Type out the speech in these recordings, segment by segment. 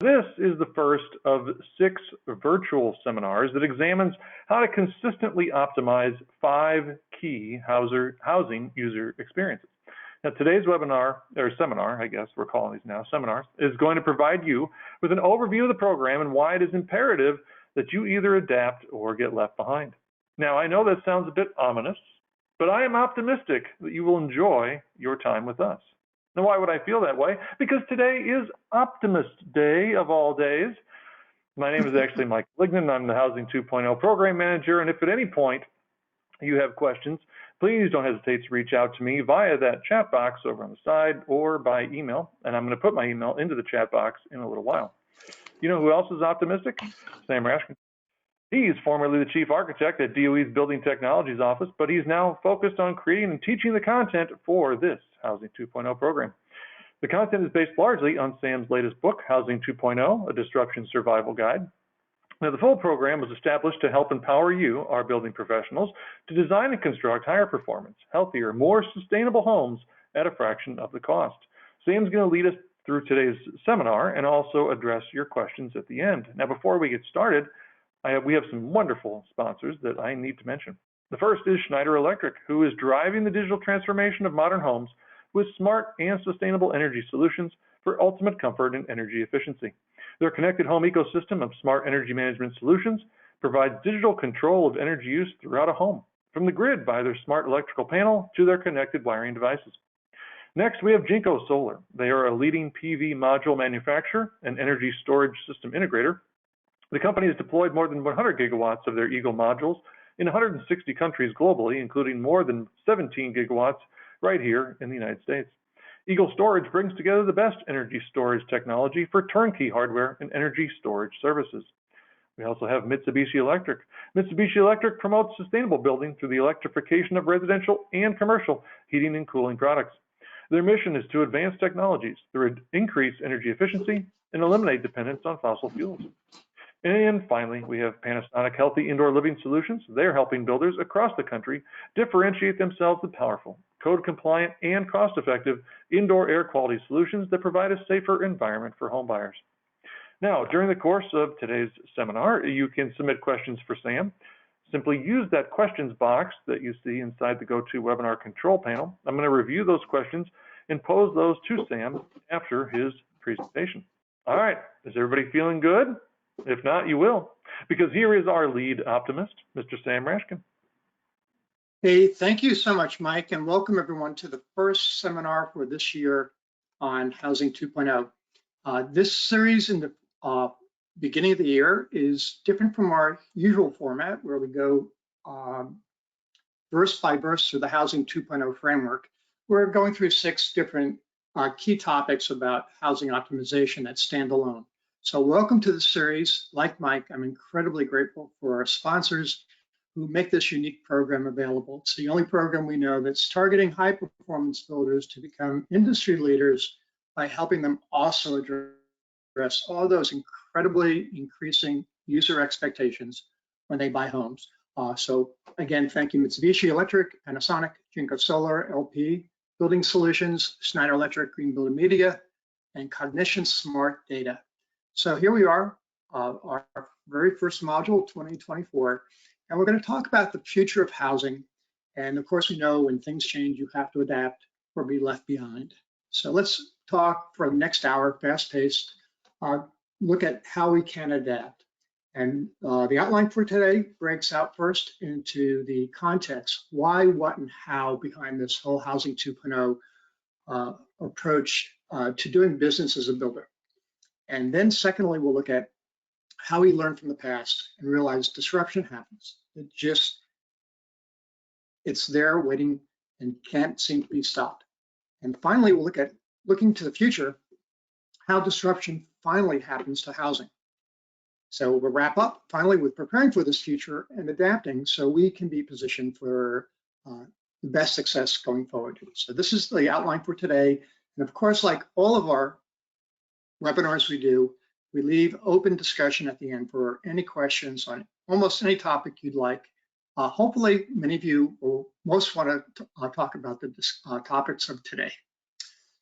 This is the first of 6 virtual seminars that examines how to consistently optimize 5 key housing user experiences. Now, today's webinar, or seminar, I guess we're calling these now seminars, is going to provide you with an overview of the program and why it is imperative that you either adapt or get left behind. Now, I know that sounds a bit ominous, but I am optimistic that you will enjoy your time with us. Now, why would I feel that way? Because today is Optimist Day of all days. My name is actually Mike Lignan. I'm the Housing 2.0 Program Manager, and if at any point you have questions, please don't hesitate to reach out to me via that chat box over on the side or by email, and I'm going to put my email into the chat box in a little while. You know who else is optimistic? Sam Rashkin. He's formerly the chief architect at DOE's Building Technologies office, but he's now focused on creating and teaching the content for this Housing 2.0 program. The content is based largely on Sam's latest book, Housing 2.0, A Disruption Survival Guide. Now, the full program was established to help empower you, our building professionals, to design and construct higher performance, healthier, more sustainable homes at a fraction of the cost. Sam's going to lead us through today's seminar and also address your questions at the end. Now, before we get started, we have some wonderful sponsors that I need to mention. The first is Schneider Electric, who is driving the digital transformation of modern homes with smart and sustainable energy solutions for ultimate comfort and energy efficiency. Their connected home ecosystem of smart energy management solutions provides digital control of energy use throughout a home, from the grid by their smart electrical panel to their connected wiring devices. Next, we have Jinko Solar. They are a leading PV module manufacturer and energy storage system integrator. The company has deployed more than 100 gigawatts of their Eagle modules in 160 countries globally, including more than 17 gigawatts right here in the United States. Eagle Storage brings together the best energy storage technology for turnkey hardware and energy storage services. We also have Mitsubishi Electric. Mitsubishi Electric promotes sustainable building through the electrification of residential and commercial heating and cooling products. Their mission is to advance technologies through increase energy efficiency and eliminate dependence on fossil fuels. And finally, we have Panasonic Healthy Indoor Living Solutions. They're helping builders across the country differentiate themselves with powerful, code-compliant, and cost-effective indoor air quality solutions that provide a safer environment for home buyers. Now, during the course of today's seminar, you can submit questions for Sam. Simply use that questions box that you see inside the GoToWebinar control panel. I'm going to review those questions and pose those to Sam after his presentation. All right, is everybody feeling good? If not, you will, because here is our lead optimist, Mr. Sam Rashkin. Hey, thank you so much, Mike, and welcome everyone to the first seminar for this year on Housing 2.0. This series in the beginning of the year is different from our usual format where we go verse by verse through the Housing 2.0 framework. We're going through 6 different key topics about housing optimization that stand alone. So welcome to the series. Like Mike, I'm incredibly grateful for our sponsors who make this unique program available. It's the only program we know that's targeting high performance builders to become industry leaders by helping them also address all those incredibly increasing user expectations when they buy homes. So again, thank you Mitsubishi Electric, Panasonic, Jinko Solar, LP, Building Solutions, Schneider Electric, Green Building Media, and Cognition Smart Data. So here we are, our very first module, 2024, and we're going to talk about the future of housing. And of course, we know when things change, you have to adapt or be left behind. So let's talk for the next hour, fast-paced, look at how we can adapt. And the outline for today breaks out first into the context, why, what, and how behind this whole Housing 2.0 approach to doing business as a builder. And then secondly, we'll look at how we learn from the past and realize disruption happens. It's there waiting and can't seem to be stopped. And finally, we'll look at looking to the future, how disruption finally happens to housing. So we'll wrap up finally with preparing for this future and adapting so we can be positioned for the best success going forward. So this is the outline for today. And of course, like all of our webinars we do, we leave open discussion at the end for any questions on almost any topic you'd like. Hopefully, many of you will most want to talk about the topics of today.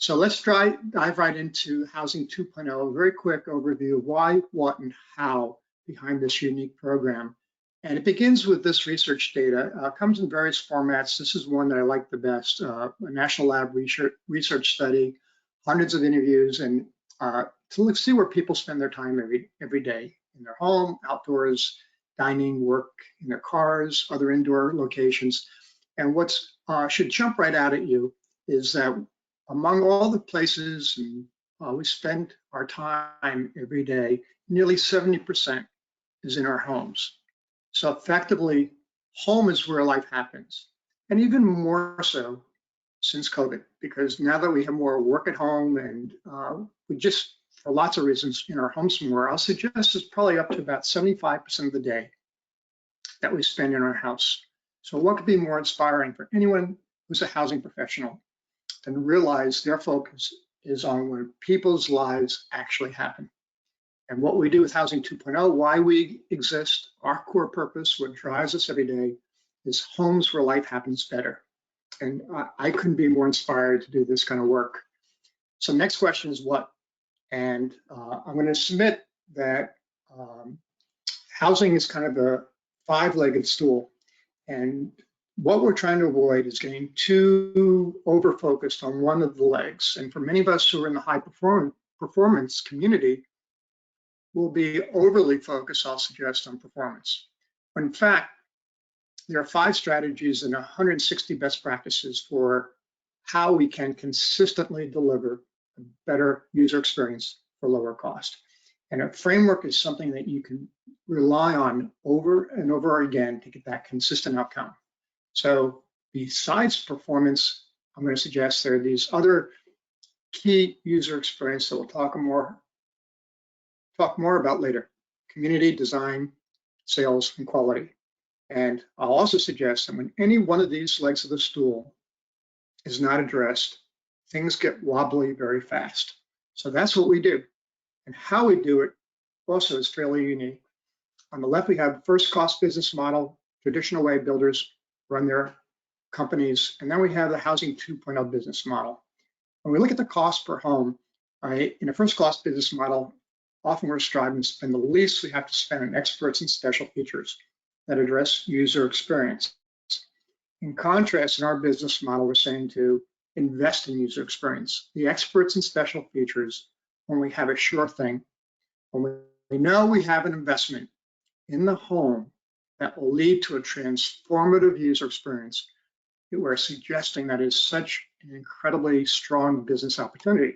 So let's dive right into Housing 2.0, a very quick overview of why, what, and how behind this unique program. And it begins with this research data. Comes in various formats. This is one that I like the best, a national lab research study, hundreds of interviews, and to see where people spend their time every day, in their home, outdoors, dining, work, in their cars, other indoor locations. And what should jump right out at you is that among all the places we spend our time every day, nearly 70% is in our homes. So effectively, home is where life happens. And even more so since COVID, because now that we have more work at home and we just, for lots of reasons, in our homes more, I'll suggest it's probably up to about 75% of the day that we spend in our house. So what could be more inspiring for anyone who's a housing professional and realize their focus is on where people's lives actually happen. And what we do with Housing 2.0, why we exist, our core purpose, what drives us every day, is homes where life happens better. And I couldn't be more inspired to do this kind of work. So next question is what? And I'm going to submit that housing is kind of a five-legged stool. And what we're trying to avoid is getting too over-focused on one of the legs. And for many of us who are in the high performance community, we'll be overly focused, I'll suggest, on performance. When in fact, there are 5 strategies and 160 best practices for how we can consistently deliver a better user experience for lower cost. And a framework is something that you can rely on over and over again to get that consistent outcome. So besides performance, I'm going to suggest there are these other key user experience that we'll talk more about later: community, design, sales, and quality. And I'll also suggest that when any one of these legs of the stool is not addressed, things get wobbly very fast. So that's what we do. And how we do it also is fairly unique. On the left, we have first cost business model, traditional way builders run their companies. And then we have the Housing 2.0 business model. When we look at the cost per home, right, in a first cost business model, often we're striving to spend the least we have to spend on experts and special features that address user experience. In contrast, in our business model, we're saying to invest in user experience. The experts and special features, when we have a sure thing, when we know we have an investment in the home that will lead to a transformative user experience, we're suggesting that is such an incredibly strong business opportunity.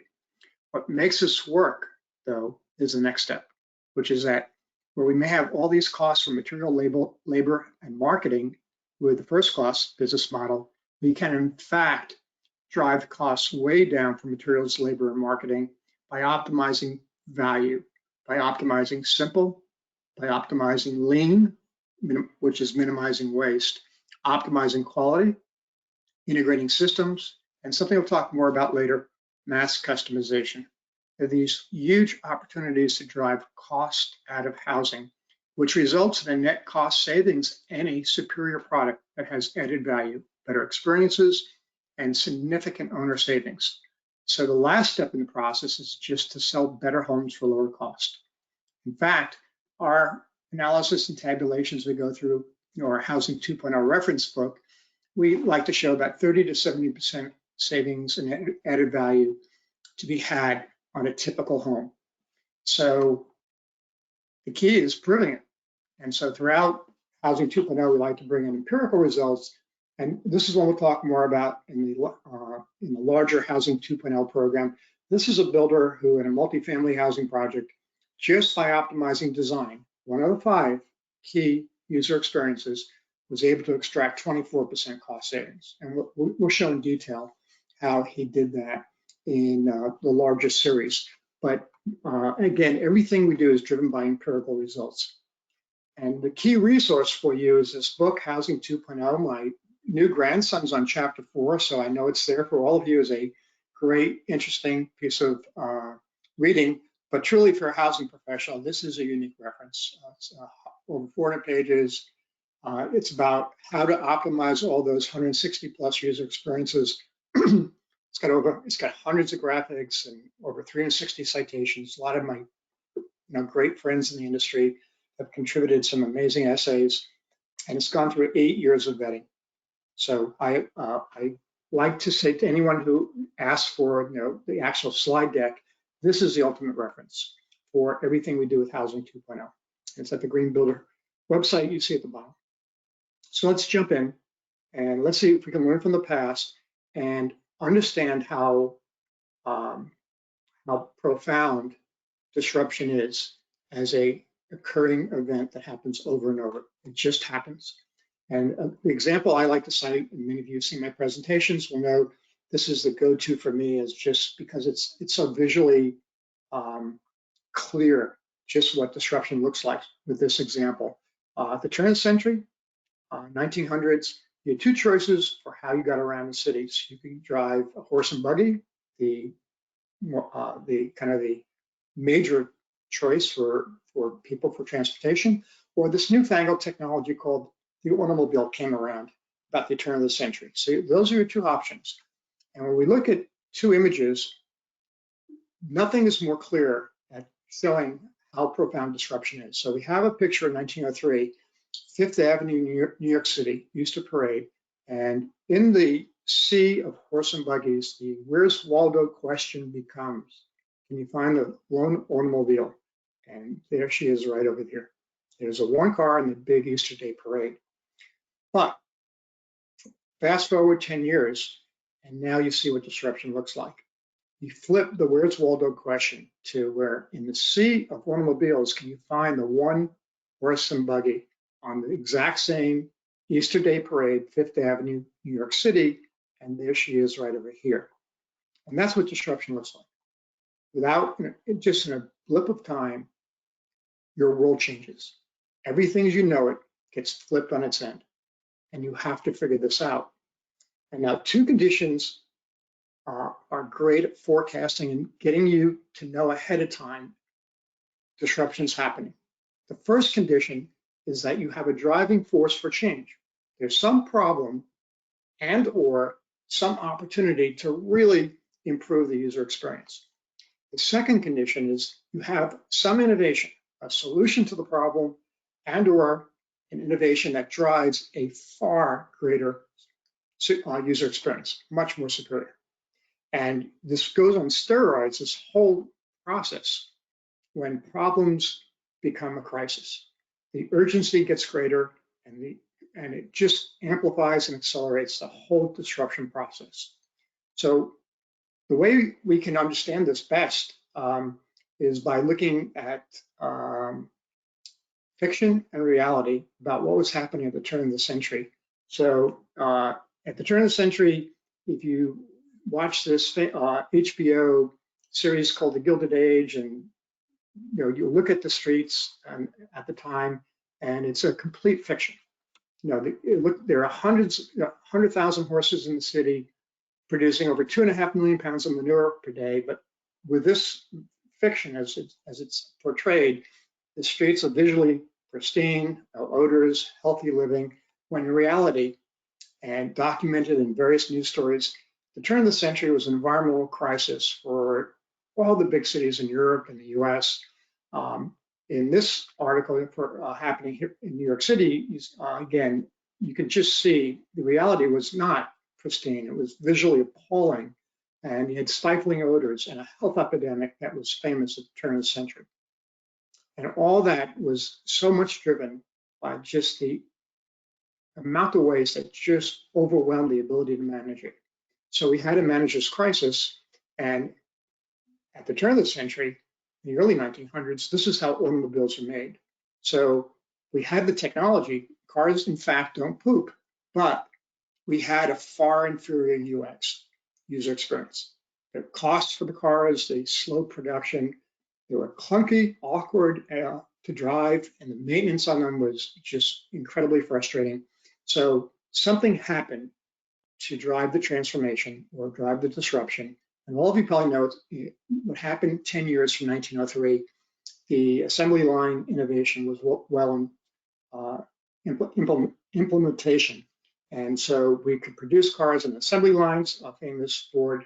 What makes this work, though, is the next step, which is that where we may have all these costs for material, labor, and marketing with the first cost business model, we can in fact drive costs way down for materials, labor, and marketing by optimizing value, by optimizing simple, by optimizing lean, which is minimizing waste, optimizing quality, integrating systems, and something we'll talk more about later, mass customization. There are these huge opportunities to drive cost out of housing, which results in a net cost savings and a superior product that has added value, better experiences, and significant owner savings. So the last step in the process is just to sell better homes for lower cost. In fact, our analysis and tabulations we go through, our Housing 2.0 reference book, we like to show about 30 to 70% savings and added value to be had on a typical home. So the key is proving it. And so throughout Housing 2.0, we like to bring in empirical results. And this is what we'll talk more about in the larger Housing 2.0 program. This is a builder who, in a multifamily housing project, just by optimizing design, one of the 5 key user experiences, was able to extract 24% cost savings. And we'll show in detail how he did that in the larger series. But again, everything we do is driven by empirical results. And the key resource for you is this book, Housing 2.0. My new grandson's on chapter 4, so I know it's there for all of you as a great, interesting piece of reading. But truly, for a housing professional, this is a unique reference. It's over 400 pages. It's about how to optimize all those 160 plus user experiences It's got hundreds of graphics and over 360 citations. A lot of my great friends in the industry have contributed some amazing essays, and it's gone through 8 years of vetting. So I like to say to anyone who asks for the actual slide deck, this is the ultimate reference for everything we do with Housing 2.0. It's at the Green Builder website you see at the bottom. So let's jump in and let's see if we can learn from the past and understand how profound disruption is as a occurring event that happens over and over. It just happens. And the example I like to cite, and many of you have seen my presentations will know this is the go-to for me, is just because it's so visually clear just what disruption looks like with this example. At the turn of the century, 1900s, you had two choices for how you got around the cities. You could drive a horse and buggy, the major choice for people for transportation, or this newfangled technology called the automobile came around about the turn of the century. So those are your two options. And when we look at two images, nothing is more clear at showing how profound disruption is. So we have a picture of 1903, Fifth Avenue, New York City, used to parade. And in the sea of horse and buggies, the where's Waldo question becomes, can you find the lone automobile? And there she is right over here. There's a one car in the big Easter Day parade. But fast forward 10 years, and now you see what disruption looks like. You flip the where's Waldo question to where in the sea of automobiles, can you find the one horse and buggy on the exact same Easter Day parade, Fifth Avenue, New York City, and there she is right over here. And that's what disruption looks like. Without, just in a blip of time, your world changes. Everything as you know it gets flipped on its end, and you have to figure this out. And now two conditions are great at forecasting and getting you to know ahead of time disruptions happening. The first condition is that you have a driving force for change. There's some problem and or some opportunity to really improve the user experience. The second condition is you have some innovation, a solution to the problem and or an innovation that drives a far greater user experience, much more superior. And this goes on steroids, this whole process, when problems become a crisis. The urgency gets greater and it just amplifies and accelerates the whole disruption process. So the way we can understand this best is by looking at fiction and reality about what was happening at the turn of the century. So at the turn of the century, if you watch this HBO series called The Gilded Age, and you look at the streets at the time, and it's a complete fiction. There are 100,000 horses in the city producing over 2.5 million pounds of manure per day. But with this fiction, as it's portrayed, the streets are visually pristine, no odors, healthy living, when in reality, and documented in various news stories, the turn of the century was an environmental crisis for all the big cities in Europe and the US. In this article happening here in New York City, again, you can just see the reality was not pristine. It was visually appalling, and you had stifling odors and a health epidemic that was famous at the turn of the century. And all that was so much driven by just the amount of waste that just overwhelmed the ability to manage it. So we had a manager's crisis, and at the turn of the century, in the early 1900s, this is how automobiles are made. So we had the technology. Cars, in fact, don't poop, but we had a far inferior UX, user experience. The costs for the cars, the slow production, they were clunky, awkward to drive, and the maintenance on them was just incredibly frustrating. So something happened to drive the transformation or drive the disruption. And all of you probably know what happened 10 years from 1903. The assembly line innovation was well in implementation. And so we could produce cars on assembly lines. A famous Ford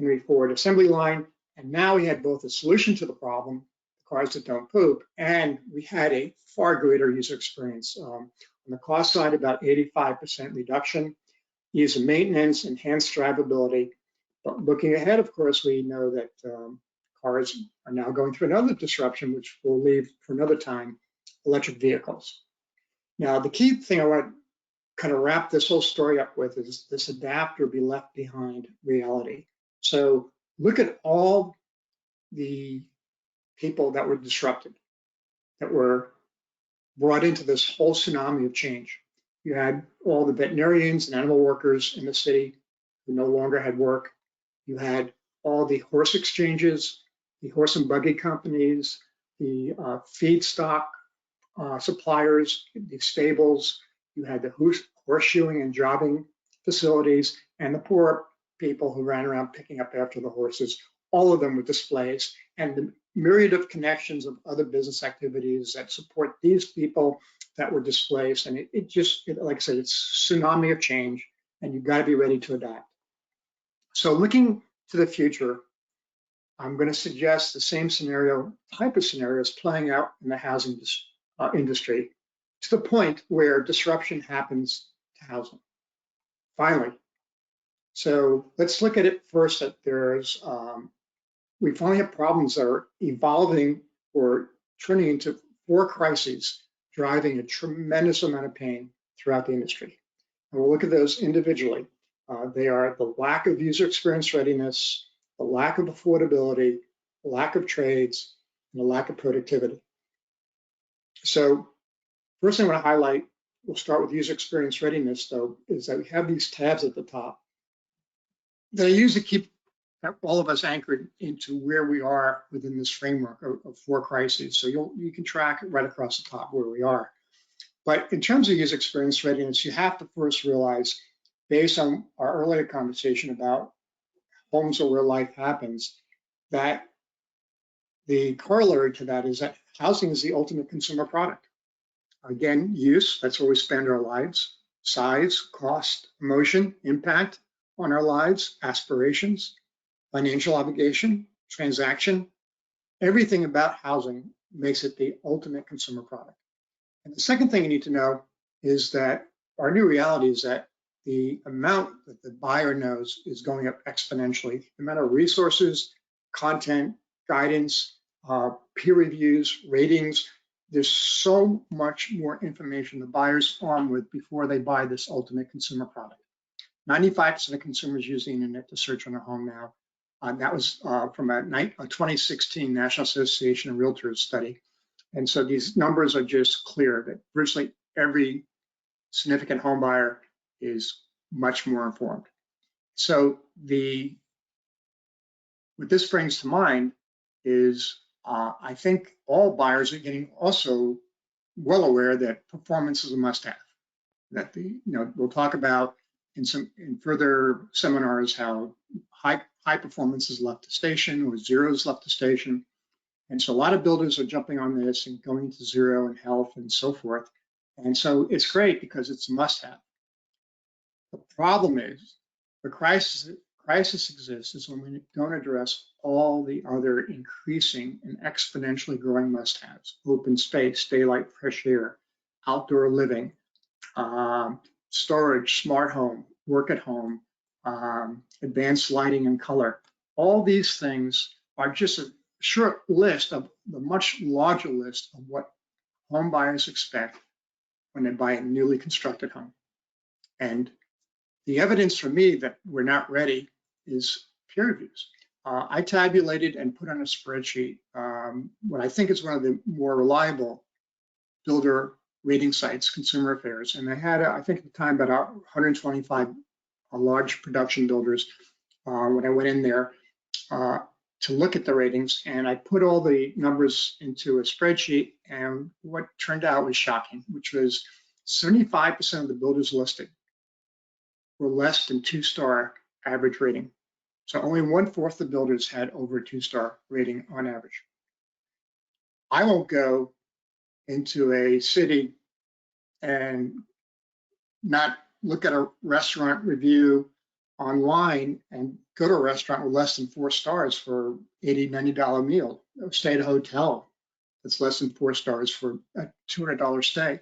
Henry Ford assembly line. And now we had both a solution to the problem, cars that don't poop, and we had a far greater user experience. On the cost side, about 85% reduction, ease of maintenance, enhanced drivability. But looking ahead, of course, we know that cars are now going through another disruption, which we'll leave for another time, electric vehicles. Now, the key thing I want to kind of wrap this whole story up with is this adapt or be left behind reality. So look at all the people that were disrupted, that were brought into this whole tsunami of change. You had all the veterinarians and animal workers in the city who no longer had work. You had all the horse exchanges, the horse and buggy companies, the feedstock suppliers, the stables. You had the horseshoeing and jobbing facilities, and the poor people who ran around picking up after the horses. All of them were displaced, and the myriad of connections of other business activities that support these people that were displaced. And like I said, it's a tsunami of change, and you've got to be ready to adapt. So looking to the future, I'm going to suggest the same type of scenarios playing out in the housing industry to the point where disruption happens to housing. Finally, so let's look at it first that we finally have problems that are evolving or turning into 4 crises, driving a tremendous amount of pain throughout the industry. And we'll look at those individually. They are the lack of user experience readiness, the lack of affordability, the lack of trades, and the lack of productivity. So first thing I want to highlight, we'll start with user experience readiness though, is that we have these tabs at the top that I use to keep all of us anchored into where we are within this framework of 4 crises. So you can track it right across the top where we are. But in terms of user experience readiness, you have to first realize, based on our earlier conversation about homes or where life happens, that the corollary to that is that housing is the ultimate consumer product. Again, use, that's where we spend our lives, size, cost, emotion, impact on our lives, aspirations, financial obligation, transaction, everything about housing makes it the ultimate consumer product. And the second thing you need to know is that our new reality is that the amount that the buyer knows is going up exponentially. The amount of resources, content, guidance, peer reviews, ratings, there's so much more information the buyer's armed with before they buy this ultimate consumer product. 95% of consumers use the internet to search on a home now. That was from a 2016 National Association of Realtors study. And so these numbers are just clear that virtually every significant home buyer is much more informed. So what this brings to mind is I think all buyers are getting also well aware that performance is a must-have. That we'll talk about in further seminars how high performance is left to station or zero is left to station. And so a lot of builders are jumping on this and going to zero and health and so forth. And so it's great because it's a must-have. The problem is the crisis exists is when we don't address all the other increasing and exponentially growing must-haves: open space, daylight, fresh air, outdoor living, storage, smart home, work at home, advanced lighting and color. All these things are just a short list of the much larger list of what home buyers expect when they buy a newly constructed home. And the evidence for me that we're not ready is peer reviews. I tabulated and put on a spreadsheet what I think is one of the more reliable builder rating sites, Consumer Affairs, and they had, I think at the time, about 125 large production builders when I went in there to look at the ratings, and I put all the numbers into a spreadsheet, and what turned out was shocking, which was 75% of the builders listed were less than 2-star average rating. So only 1/4 the builders had over a 2-star rating on average. I won't go into a city and not look at a restaurant review online and go to a restaurant with less than 4 stars for $80, $90 meal, or stay at a hotel that's less than 4 stars for a $200 stay.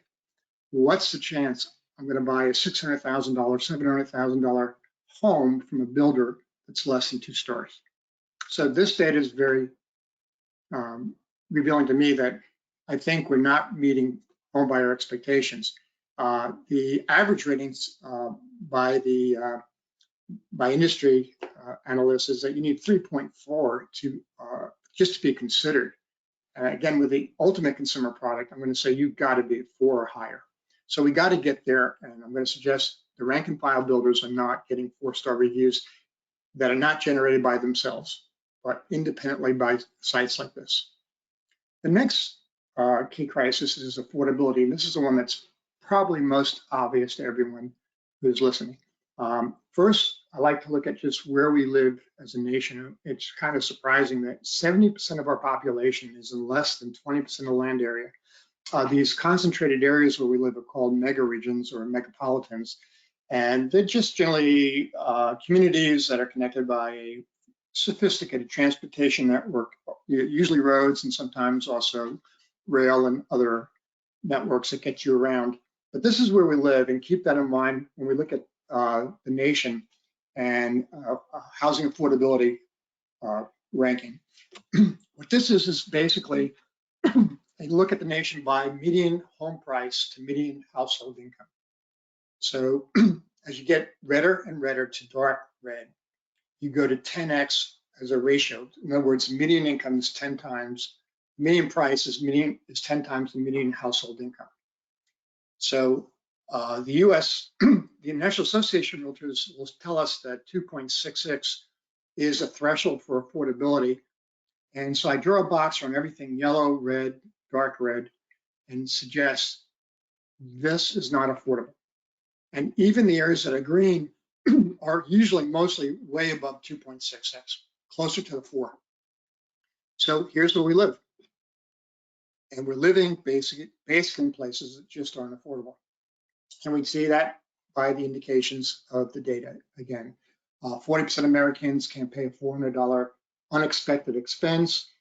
What's the chance I'm going to buy a $600,000, $700,000 home from a builder that's less than 2 stars? So this data is very revealing to me that I think we're not meeting homebuyer expectations. The average ratings by industry analysts is that you need 3.4 to just to be considered. Again, with the ultimate consumer product, I'm going to say you've got to be 4 or higher. So we got to get there, and I'm going to suggest the rank and file builders are not getting 4-star reviews that are not generated by themselves, but independently by sites like this. The next key crisis is affordability, and this is the one that's probably most obvious to everyone who's listening. First, I like to look at just where we live as a nation. It's kind of surprising that 70% of our population is in less than 20% of the land area. These concentrated areas where we live are called mega regions or megapolitans, and they're just generally communities that are connected by a sophisticated transportation network, usually roads and sometimes also rail and other networks that get you around. But this is where we live, and keep that in mind when we look at the nation and housing affordability ranking. What this is basically a look at the nation by median home price to median household income. So as you get redder and redder to dark red, you go to 10x as a ratio. In other words, median income is 10 times, median price is 10 times the median household income. So the US, the National Association of Realtors will tell us that 2.66 is a threshold for affordability. And so I draw a box around everything yellow, red, dark red, and suggest this is not affordable. And even the areas that are green are usually mostly way above 2.6x, closer to the 4. So here's where we live. And we're living basically in places that just aren't affordable. And we see that by the indications of the data. Again, 40% of Americans can't pay a $400 unexpected expense.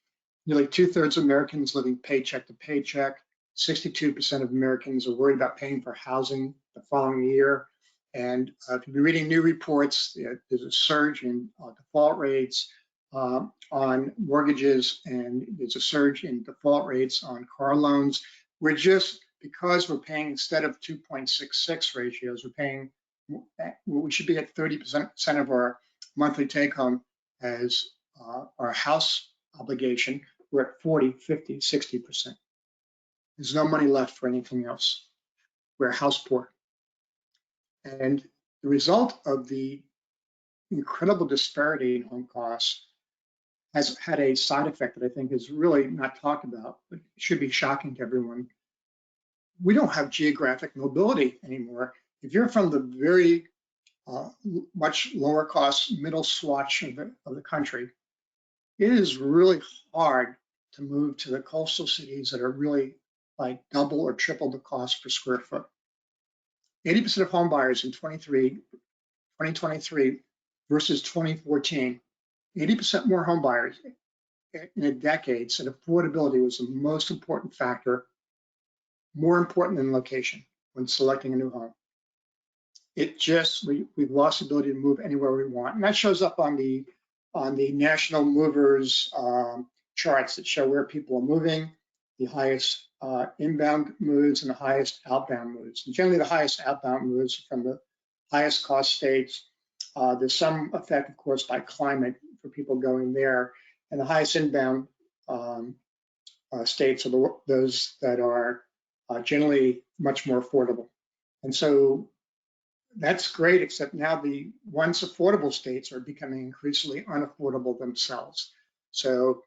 Nearly 2/3 of Americans living paycheck to paycheck. 62% of Americans are worried about paying for housing the following year. And if you've been reading new reports, there's a surge in default rates on mortgages, and there's a surge in default rates on car loans. We're just, because we're paying, instead of 2.66 ratios, we're paying, we should be at 30% of our monthly take home as our house obligation. We're at 40, 50, 60%. There's no money left for anything else. We're house poor. And the result of the incredible disparity in home costs has had a side effect that I think is really not talked about, but should be shocking to everyone. We don't have geographic mobility anymore. If you're from the very much lower cost middle swatch of the country, it is really hard to move to the coastal cities that are really like double or triple the cost per square foot. 80% of home buyers in 2023 versus 2014, 80% more home buyers in a decade said affordability was the most important factor, more important than location when selecting a new home. It just, we've lost the ability to move anywhere we want. And that shows up on the national movers charts that show where people are moving, the highest inbound moves and the highest outbound moves. And generally the highest outbound moves from the highest cost states. There's some effect, of course, by climate for people going there. And the highest inbound states are those that are generally much more affordable. And so that's great, except now the once affordable states are becoming increasingly unaffordable themselves. So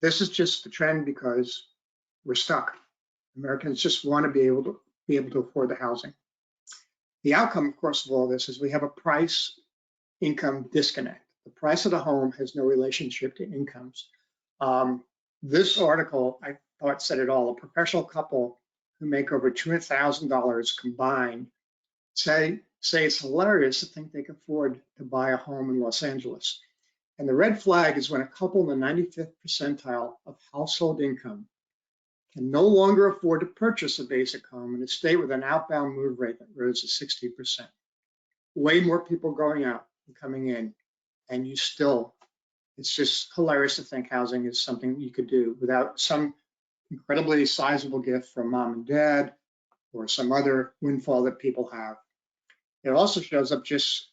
this is just the trend because we're stuck. Americans just want to be able to afford the housing. The outcome, of course, of all this is we have a price income disconnect. The price of the home has no relationship to incomes. This article, I thought, said it all. A professional couple who make over $200,000 combined say say it's hilarious to think they can afford to buy a home in Los Angeles. And the red flag is when a couple in the 95th percentile of household income can no longer afford to purchase a basic home in a state with an outbound move rate that rose to 60%. Way more people going out and coming in, and it's just hilarious to think housing is something you could do without some incredibly sizable gift from mom and dad or some other windfall that people have. It also shows up just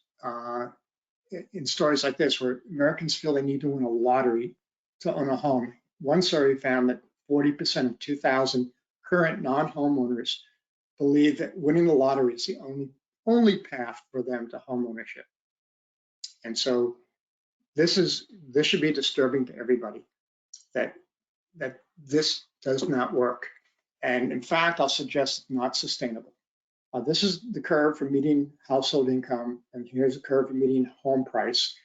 in stories like this, where Americans feel they need to win a lottery to own a home. One survey found that 40% of 2,000 current non-homeowners believe that winning the lottery is the only path for them to home ownership. And so this should be disturbing to everybody, that this does not work. And in fact, I'll suggest it's not sustainable. This is the curve for median household income, and here's a curve for median home price.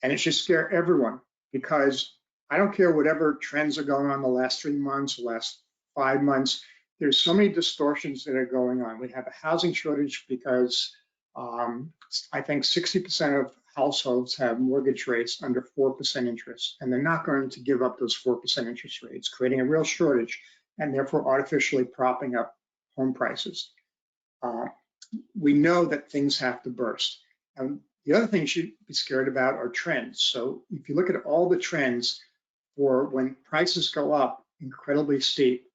And it should scare everyone, because I don't care whatever trends are going on the last 3 months, the last 5 months, there's so many distortions that are going on. We have a housing shortage because I think 60% of households have mortgage rates under 4% interest, and they're not going to give up those 4% interest rates, creating a real shortage and therefore artificially propping up home prices. We know that things have to burst. And the other thing you should be scared about are trends. So if you look at all the trends for when prices go up incredibly steep,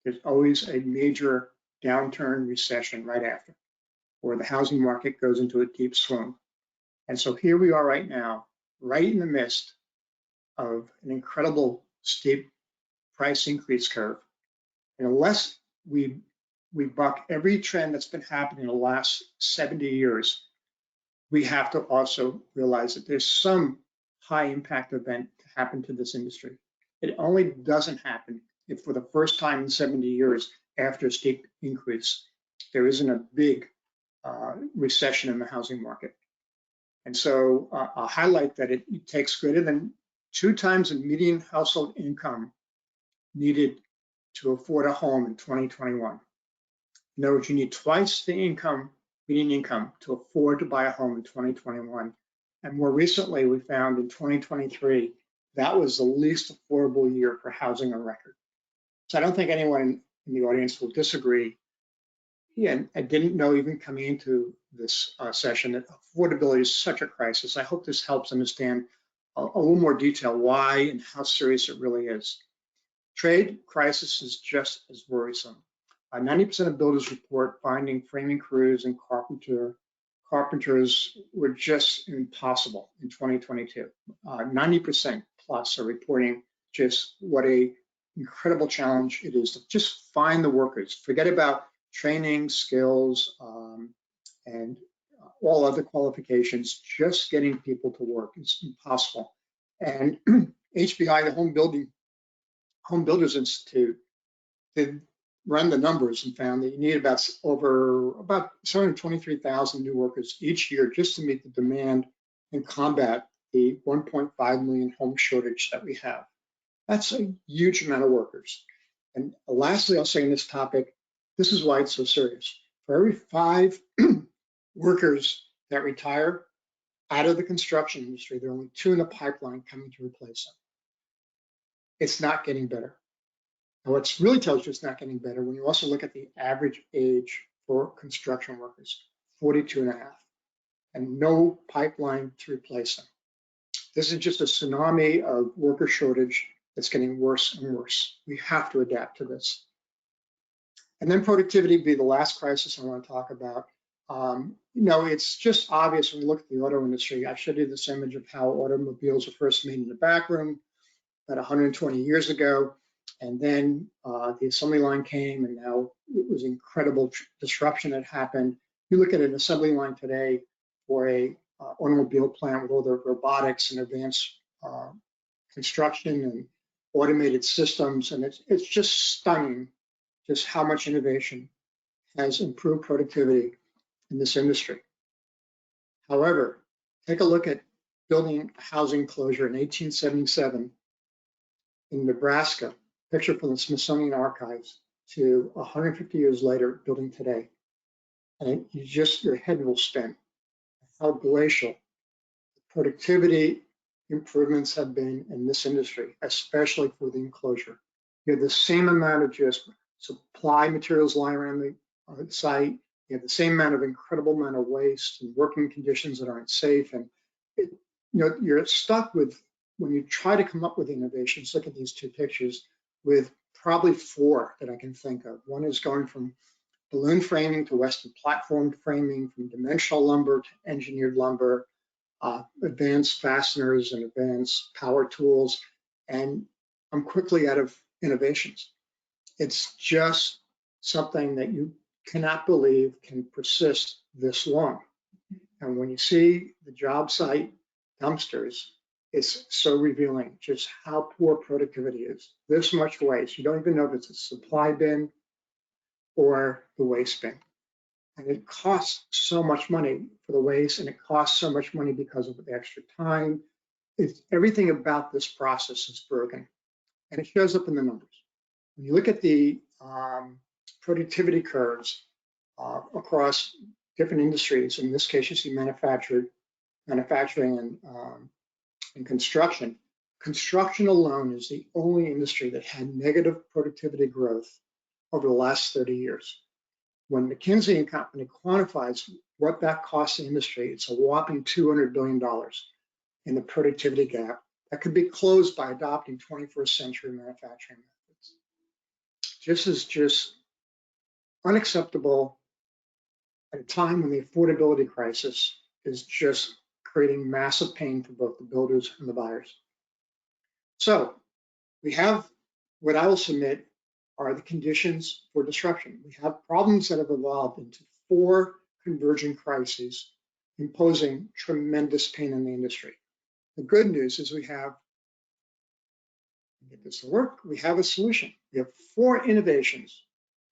there's always a major downturn recession right after, or the housing market goes into a deep swoon. And so here we are right now, right in the midst of an incredible steep price increase curve. And unless we buck every trend that's been happening in the last 70 years, we have to also realize that there's some high impact event to happen to this industry. It only doesn't happen if for the first time in 70 years after a steep increase, there isn't a big recession in the housing market. And so I'll highlight that it takes greater than 2 times the median household income needed to afford a home in 2021. In other words, you need twice the median income to afford to buy a home in 2021. And more recently, we found in 2023, that was the least affordable year for housing on record. So I don't think anyone in the audience will disagree. And I didn't know even coming into this session that affordability is such a crisis. I hope this helps understand a little more detail why and how serious it really is. Trade crisis is just as worrisome. 90% of builders report finding framing crews and carpenters were just impossible in 2022. 90% plus are reporting just what a incredible challenge it is to just find the workers. Forget about training, skills, and all other qualifications. Just getting people to work is impossible. And HBI, the Home Builders Institute, did run the numbers and found that you need about 723,000 new workers each year just to meet the demand and combat the 1.5 million home shortage that we have. That's a huge amount of workers. And lastly, I'll say in this topic, this is why it's so serious. For every 5 workers that retire out of the construction industry, there are only 2 in the pipeline coming to replace them. It's not getting better. And what really tells you it's not getting better when you also look at the average age for construction workers, 42 and a half, and no pipeline to replace them. This is just a tsunami of worker shortage that's getting worse and worse. We have to adapt to this. And then productivity would be the last crisis I want to talk about. It's just obvious when we look at the auto industry. I showed you this image of how automobiles were first made in the back room about 120 years ago. And then the assembly line came, and now it was incredible disruption that happened. You look at an assembly line today for a automobile plant with all the robotics and advanced construction and automated systems, and it's just stunning just how much innovation has improved productivity in this industry. However, take a look at building housing closure in 1877 in Nebraska, picture from the Smithsonian Archives, to 150 years later, building today. and your head will spin. How glacial productivity improvements have been in this industry, especially for the enclosure. You have the same amount of just supply materials lying around the site. You have the same incredible amount of waste and working conditions that aren't safe. And you're stuck with, when you try to come up with innovations, look at these two pictures, with probably four that I can think of. One is going from balloon framing to Western platform framing, from dimensional lumber to engineered lumber, advanced fasteners and advanced power tools, and I'm quickly out of innovations. It's just something that you cannot believe can persist this long. And when you see the job site dumpsters, it's so revealing just how poor productivity is. This much waste. You don't even know if it's a supply bin or the waste bin. And it costs so much money for the waste, and it costs so much money because of the extra time. Everything about this process is broken, and it shows up in the numbers. When you look at the productivity curves across different industries, in this case, you see manufacturing and construction. Construction alone is the only industry that had negative productivity growth over the last 30 years. When McKinsey and Company quantifies what that costs the industry, it's a whopping $200 billion in the productivity gap that could be closed by adopting 21st century manufacturing methods. This is just unacceptable at a time when the affordability crisis is just creating massive pain for both the builders and the buyers. So we have what I will submit are the conditions for disruption. We have problems that have evolved into four converging crises, imposing tremendous pain on the industry. The good news is we have, get this to work, we have a solution. We have four innovations,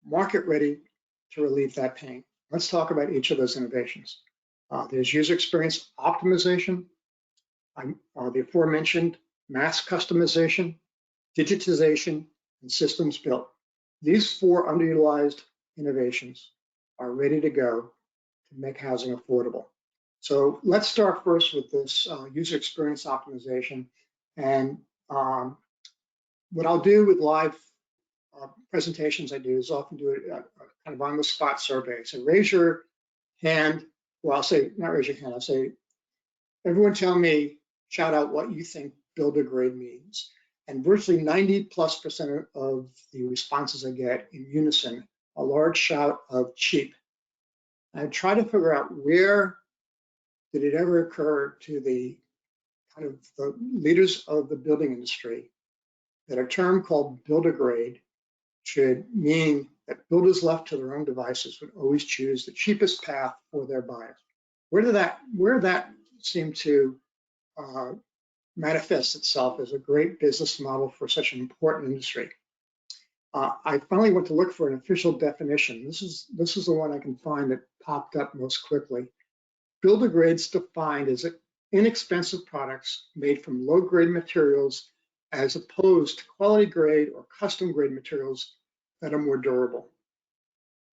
market ready to relieve that pain. Let's talk about each of those innovations. There's user experience optimization, the aforementioned mass customization, digitization, and systems built. These four underutilized innovations are ready to go to make housing affordable. So let's start first with this user experience optimization. And what I'll do with live presentations I do is often do a kind of on the spot survey. So raise your hand. Well, I'll say, not raise your hand, I'll say, everyone tell me, shout out what you think builder grade means. And virtually 90+% of the responses I get in unison, a large shout of cheap. I try to figure out where did it ever occur to the kind of the leaders of the building industry that a term called builder grade should mean that builders left to their own devices would always choose the cheapest path for their buyers. Where did that seem to manifest itself as a great business model for such an important industry? I finally went to look for an official definition. This is the one I can find that popped up most quickly. Builder grades defined as inexpensive products made from low-grade materials as opposed to quality grade or custom grade materials that are more durable.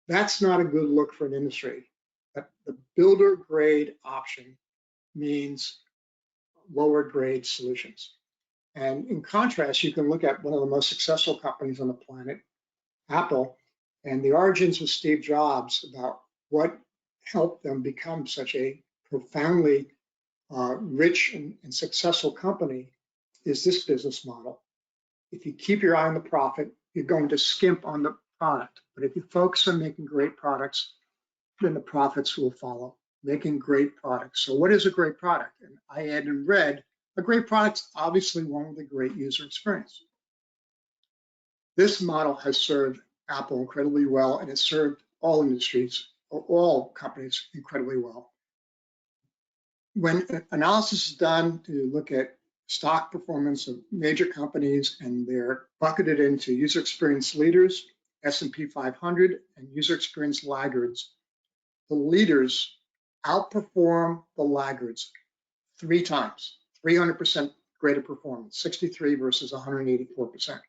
That's not a good look for an industry. The builder grade option means lower grade solutions. And in contrast, you can look at one of the most successful companies on the planet, Apple, and the origins of Steve Jobs about what helped them become such a profoundly rich and successful company is this business model. If you keep your eye on the profit, you're going to skimp on the product. But if you focus on making great products, then the profits will follow. Making great products. So what is a great product? And I add in red, a great product's obviously one with a great user experience. This model has served Apple incredibly well, and it's served all industries, or all companies incredibly well. When analysis is done to look at stock performance of major companies, and they're bucketed into user experience leaders, S&P 500, and user experience laggards, the leaders outperform the laggards 3 times, 300% greater performance, 63 versus 184%.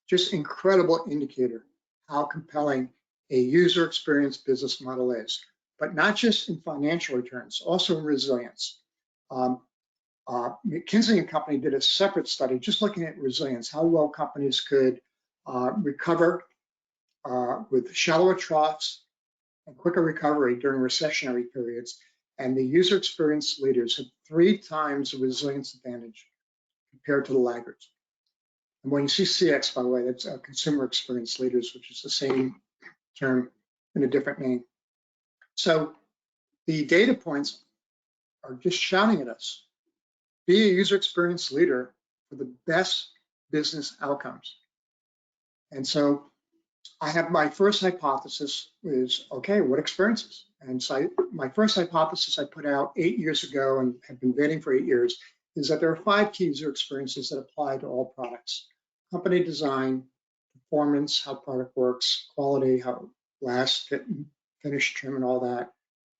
Just incredible indicator how compelling a user experience business model is, but not just in financial returns, also in resilience. McKinsey and Company did a separate study just looking at resilience, how well companies could recover with shallower troughs and quicker recovery during recessionary periods. And the user experience leaders had 3 times the resilience advantage compared to the laggards. And when you see CX, by the way, that's consumer experience leaders, which is the same term in a different name. So the data points are just shouting at us. Be a user experience leader for the best business outcomes. And so I have my first hypothesis is, okay, what experiences? And so my first hypothesis I put out 8 years ago and have been vetting for 8 years is that there are 5 key user experiences that apply to all products. Company design, performance, how product works, quality, how it lasts, fit and finish, trim and all that,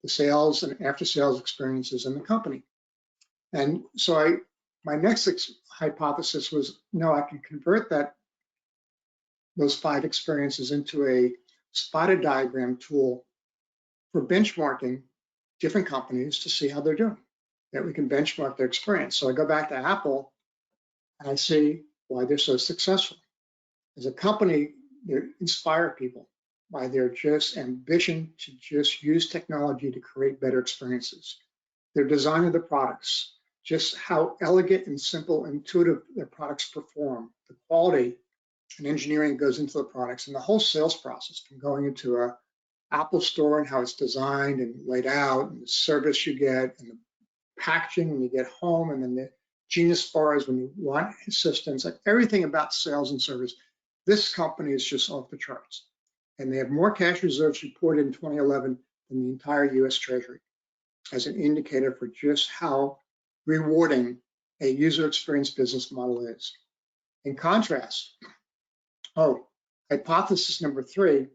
the sales and after sales experiences in the company. And so my next hypothesis was, no, I can convert those 5 experiences into a spotted diagram tool for benchmarking different companies to see how they're doing, that we can benchmark their experience. So I go back to Apple and I see why they're so successful. As a company, they inspire people by their just ambition to just use technology to create better experiences. Their design of the products, just how elegant and simple, intuitive their products perform, the quality and engineering goes into the products, and the whole sales process from going into a Apple store and how it's designed and laid out, and the service you get, and the packaging when you get home, and then the Genius bars when you want assistance, like everything about sales and service. This company is just off the charts, and they have more cash reserves reported in 2011 than the entire U.S. Treasury, as an indicator for just how rewarding a user experience business model is. In contrast, hypothesis number 3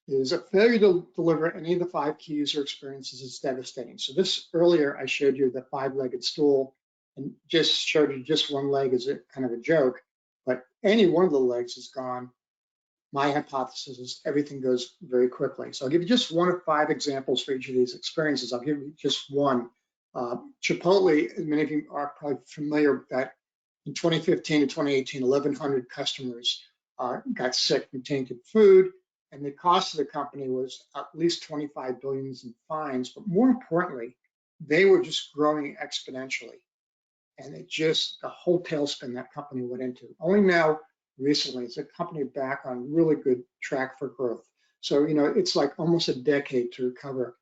is a failure to deliver any of the 5 key user experiences is devastating. So this earlier, I showed you the 5-legged stool and just showed you just one leg as a kind of a joke, but any one of the legs is gone. My hypothesis is everything goes very quickly. So I'll give you just 1 of 5 examples for each of these experiences. I'll give you just one. Chipotle, many of you are probably familiar with that. In 2015 and 2018, 1,100 customers got sick from tainted food, and the cost of the company was at least $25 billion in fines. But more importantly, they were just growing exponentially, and it just the whole tailspin that company went into. Only now, recently, is a company back on really good track for growth. So it's like almost a decade to recover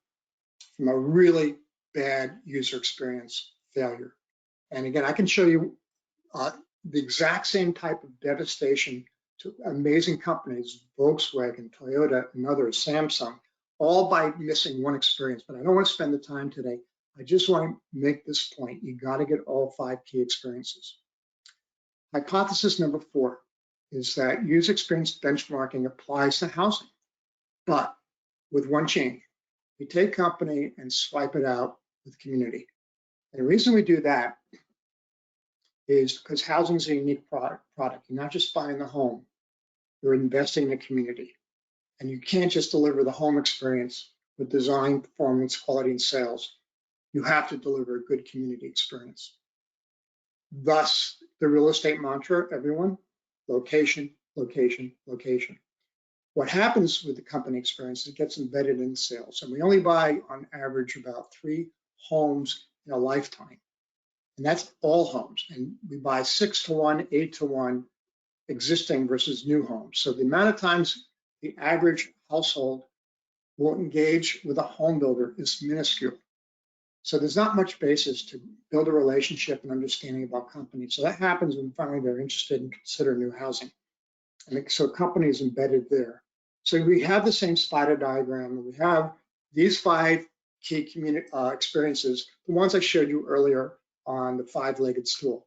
from a really bad user experience failure. And again, I can show you the exact same type of devastation to amazing companies, Volkswagen, Toyota, and others, Samsung, all by missing one experience. But I don't want to spend the time today. I just want to make this point. You got to get all 5 key experiences. Hypothesis number 4 is that user experience benchmarking applies to housing, but with one change. We take company and swipe it out with community. And the reason we do that is because housing is a unique product. You're not just buying the home, you're investing in the community. And you can't just deliver the home experience with design, performance, quality, and sales. You have to deliver a good community experience. Thus, the real estate mantra, everyone, location, location, location. What happens with the company experience is it gets embedded in sales. And we only buy, on average, about 3 homes in a lifetime. And that's all homes. And we buy 6 to 1, 8 to 1 existing versus new homes. So the amount of times the average household will engage with a home builder is minuscule. So there's not much basis to build a relationship and understanding about companies. So that happens when finally they're interested and consider new housing. And so company is embedded there. So we have the same spider diagram, and we have these 5 key community experiences, the ones I showed you earlier on the 5-legged stool.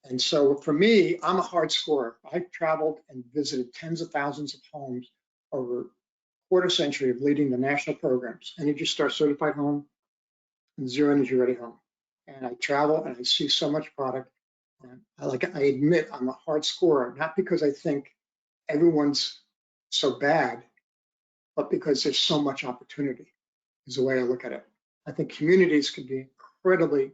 And so for me, I'm a hard scorer. I've traveled and visited tens of thousands of homes over a quarter century of leading the national programs, Energy Star Certified Home and Zero Energy Ready Home. And I travel and I see so much product. And I admit I'm a hard scorer, not because I think everyone's so bad, but because there's so much opportunity, is the way I look at it. I think communities could be incredibly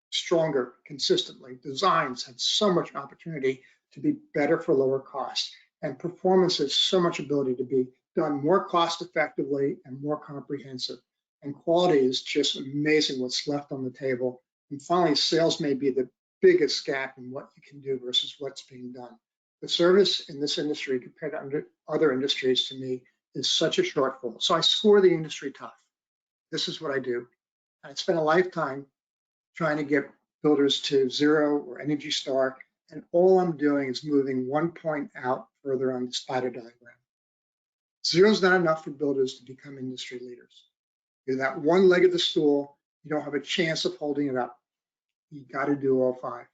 stronger consistently. Designs have so much opportunity to be better for lower cost, and performance has so much ability to be done more cost effectively and more comprehensive. And quality is just amazing what's left on the table. And finally, sales may be the biggest gap in what you can do versus what's being done. The service in this industry compared to other industries, to me, is such a shortfall. So I score the industry tough. This is what I do. I spent a lifetime trying to get builders to zero or Energy Star, and all I'm doing is moving 1 point out further on the spider diagram. Zero is not enough for builders to become industry leaders. You're that one leg of the stool, you don't have a chance of holding it up. You got to do all 5.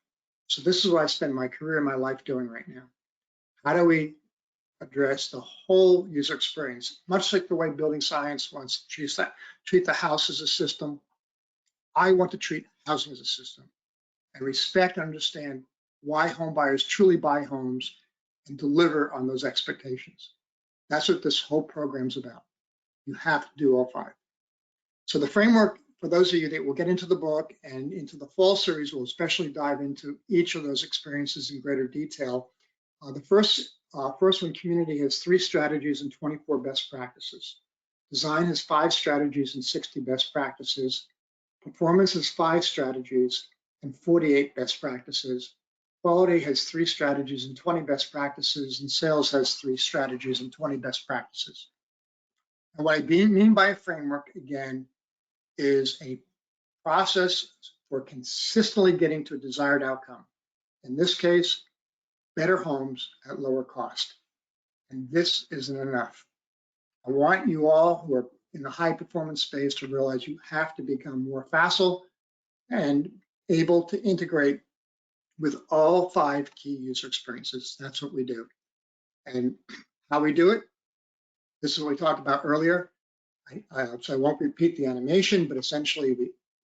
So this is what I spend my career and my life doing right now. How do we address the whole user experience? Much like the way building science wants to treat the house as a system, I want to treat housing as a system and respect and understand why home buyers truly buy homes and deliver on those expectations. That's what this whole program's about. You have to do all 5. So the framework, for those of you that will get into the book and into the fall series, will especially dive into each of those experiences in greater detail. The first one, community, has 3 strategies and 24 best practices. Design has 5 strategies and 60 best practices. Performance has 5 strategies and 48 best practices. Quality has 3 strategies and 20 best practices, and sales has 3 strategies and 20 best practices. And what I mean by a framework, again, is a process for consistently getting to a desired outcome. In this case, better homes at lower cost. And this isn't enough. I want you all who are in the high performance space to realize you have to become more facile and able to integrate with all 5 key user experiences. That's what we do. And how we do it, this is what we talked about earlier. So I won't repeat the animation, but essentially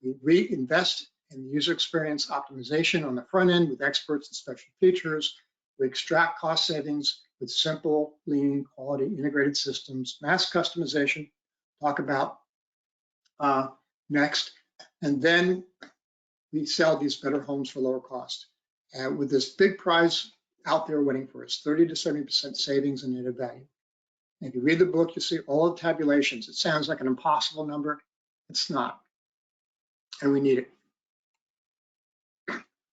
we reinvest in user experience optimization on the front end with experts and special features. We extract cost savings with simple, lean, quality integrated systems, mass customization, talk about next. And then we sell these better homes for lower cost. With this big prize out there waiting for us, 30 to 70% savings in added value. And if you read the book, you see all the tabulations. It sounds like an impossible number. It's not. And we need it.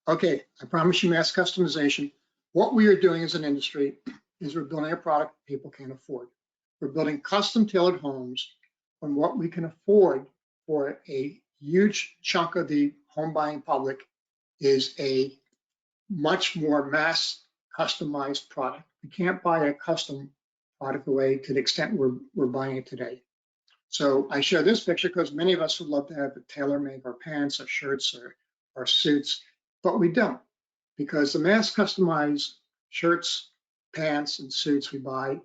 Okay, I promise you mass customization. What we are doing as an industry is we're building a product people can't afford. We're building custom tailored homes on what we can afford for a huge chunk of the home buying public is a much more mass customized product. You can't buy a custom product away to the extent we're buying it today. So I share this picture because many of us would love to have a tailor-make our pants, our shirts, or our suits, but we don't, because the mass customized shirts, pants, and suits we buy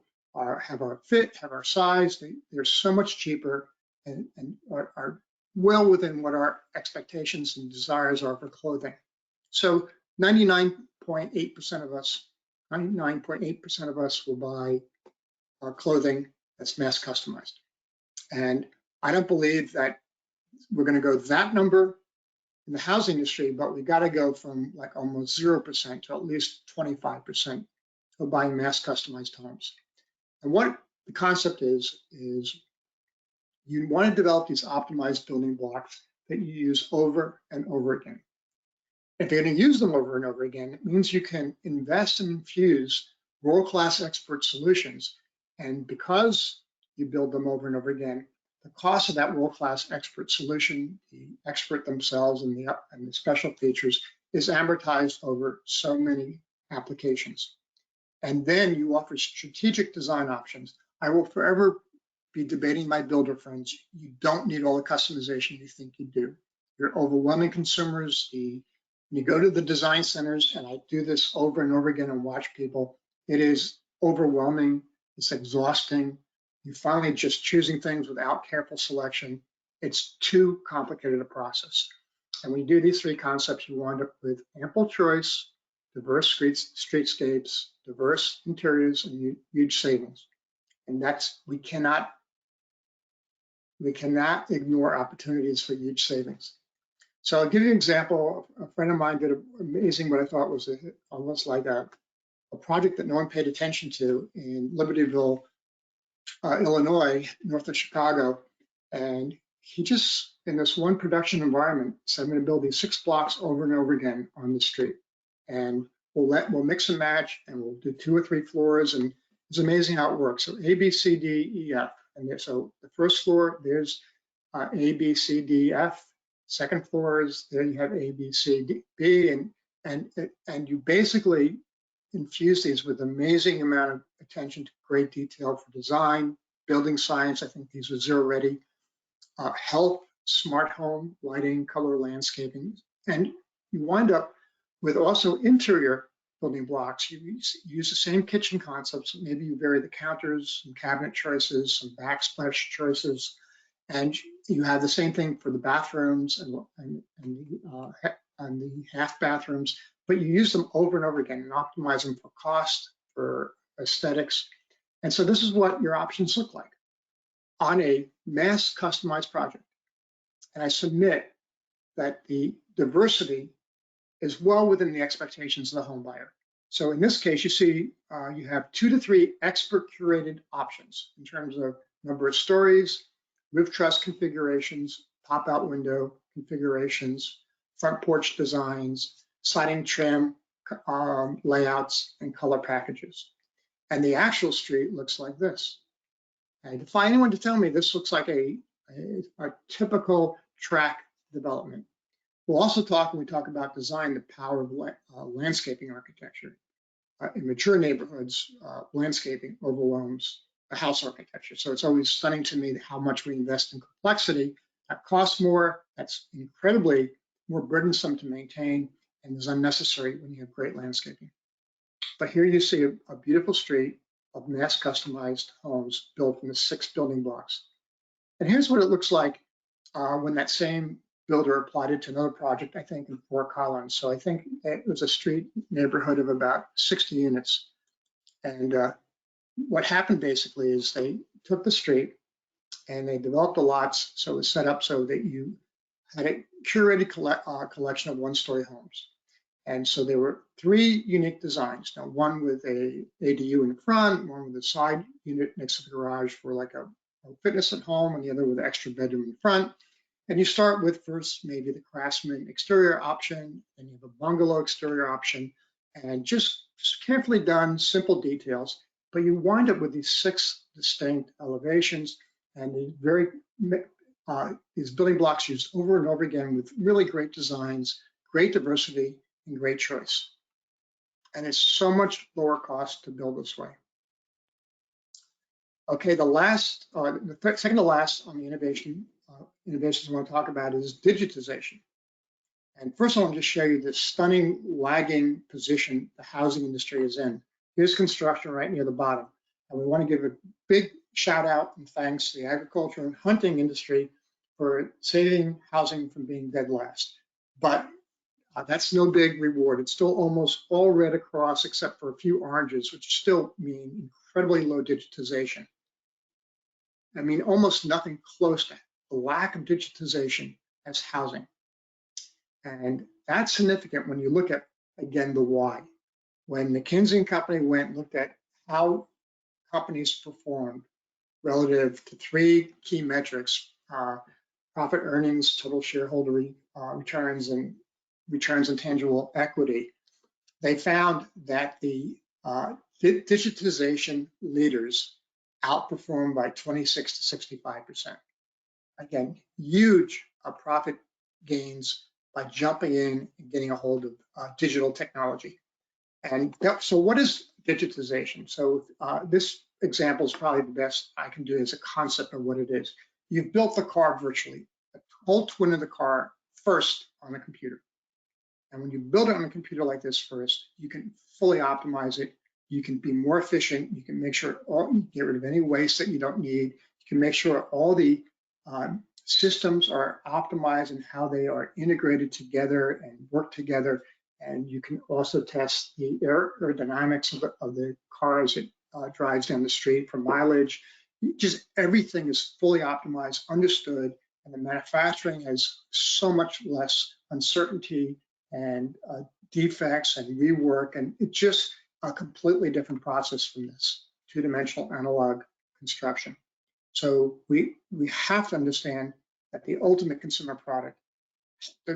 have our fit, have our size. They're so much cheaper and are well within what our expectations and desires are for clothing. So 99.8% of us will buy our clothing that's mass customized. And I don't believe that we're going to go that number in the housing industry, but we got to go from like almost 0% to at least 25% of buying mass customized homes. And what the concept is you want to develop these optimized building blocks that you use over and over again. If you're going to use them over and over again, it means you can invest and infuse world-class expert solutions. And because you build them over and over again, the cost of that world-class expert solution, the expert themselves and the special features, is amortized over so many applications. And then you offer strategic design options. I will forever be debating my builder friends. You don't need all the customization you think you do. You're overwhelming consumers. You go to the design centers, and I do this over and over again and watch people. It is overwhelming. It's exhausting. You're finally just choosing things without careful selection. It's too complicated a process. And when you do these 3 concepts, you wind up with ample choice, diverse streetscapes, diverse interiors, and huge savings. And we cannot We cannot ignore opportunities for huge savings. So I'll give you an example. A friend of mine did amazing, what I thought was almost like a project that no one paid attention to in Libertyville, Illinois, north of Chicago. And he just, in this one production environment, said, I'm going to build these 6 blocks over and over again on the street. And we'll mix and match, and we'll do 2 or 3 floors. And it's amazing how it works. So A, B, C, D, E, F. And so the first floor, there's A, B, C, D, F. Second floor is, there you have A, B, C, D, B. And you basically infuse these with amazing amount of attention to great detail for design, building science. I think these are zero ready. Health, smart home, lighting, color, landscaping. And you wind up with also interior building blocks. You use the same kitchen concepts. Maybe you vary the counters, some cabinet choices, some backsplash choices, and you have the same thing for the bathrooms and the half bathrooms, but you use them over and over again and optimize them for cost, for aesthetics. And so this is what your options look like on a mass customized project. And I submit that the diversity is well within the expectations of the home buyer. So in this case, you see you have 2 to 3 expert curated options in terms of number of stories, roof truss configurations, pop-out window configurations, front porch designs, siding trim, layouts, and color packages. And the actual street looks like this. I defy anyone to tell me this looks like a typical track development. We'll also talk, when we talk about design, the power of landscaping architecture. In mature neighborhoods, landscaping overwhelms the house architecture. So it's always stunning to me how much we invest in complexity. That costs more, that's incredibly more burdensome to maintain, and is unnecessary when you have great landscaping. But here you see a beautiful street of mass customized homes built from the 6 building blocks. And here's what it looks like when that same builder applied it to another project, I think in Fort Collins. So I think it was a street neighborhood of about 60 units. And what happened basically is they took the street and they developed the lots so it was set up so that you had a curated collection of 1-story homes. And so there were 3 unique designs. Now, one with a ADU in the front, one with a side unit next to the garage for like a fitness at home, and the other with an extra bedroom in front. And you start with first maybe the Craftsman exterior option, then you have a bungalow exterior option, and just carefully done, simple details. But you wind up with these 6 distinct elevations, and these building blocks used over and over again with really great designs, great diversity, and great choice. And it's so much lower cost to build this way. Okay, the second to last on the innovations I want to talk about is digitization. And first I want to just show you the stunning lagging position the housing industry is in. Here's construction right near the bottom. And we want to give a big shout out and thanks to the agriculture and hunting industry for saving housing from being dead last. But that's no big reward. It's still almost all red across except for a few oranges, which still mean incredibly low digitization. I mean, almost nothing close to the lack of digitization as housing. And that's significant when you look at, again, the why. When McKinsey & Company went and looked at how companies performed relative to 3 key metrics, profit earnings, total shareholder returns, and returns on tangible equity, they found that the digitization leaders outperformed by 26 to 65%. Again, huge profit gains by jumping in and getting a hold of digital technology. And so what is digitization? So this example is probably the best I can do as a concept of what it is. You've built the car virtually, a whole twin of the car first on the computer. And when you build it on a computer like this first, you can fully optimize it. You can be more efficient. You can make sure you get rid of any waste that you don't need. You can make sure all the systems are optimized and how they are integrated together and work together. And you can also test the aerodynamics of the car as it drives down the street for mileage. just everything is fully optimized, understood, and the manufacturing has so much less uncertainty and defects and rework, and it's just a completely different process from this two-dimensional analog construction. So we have to understand that the ultimate consumer product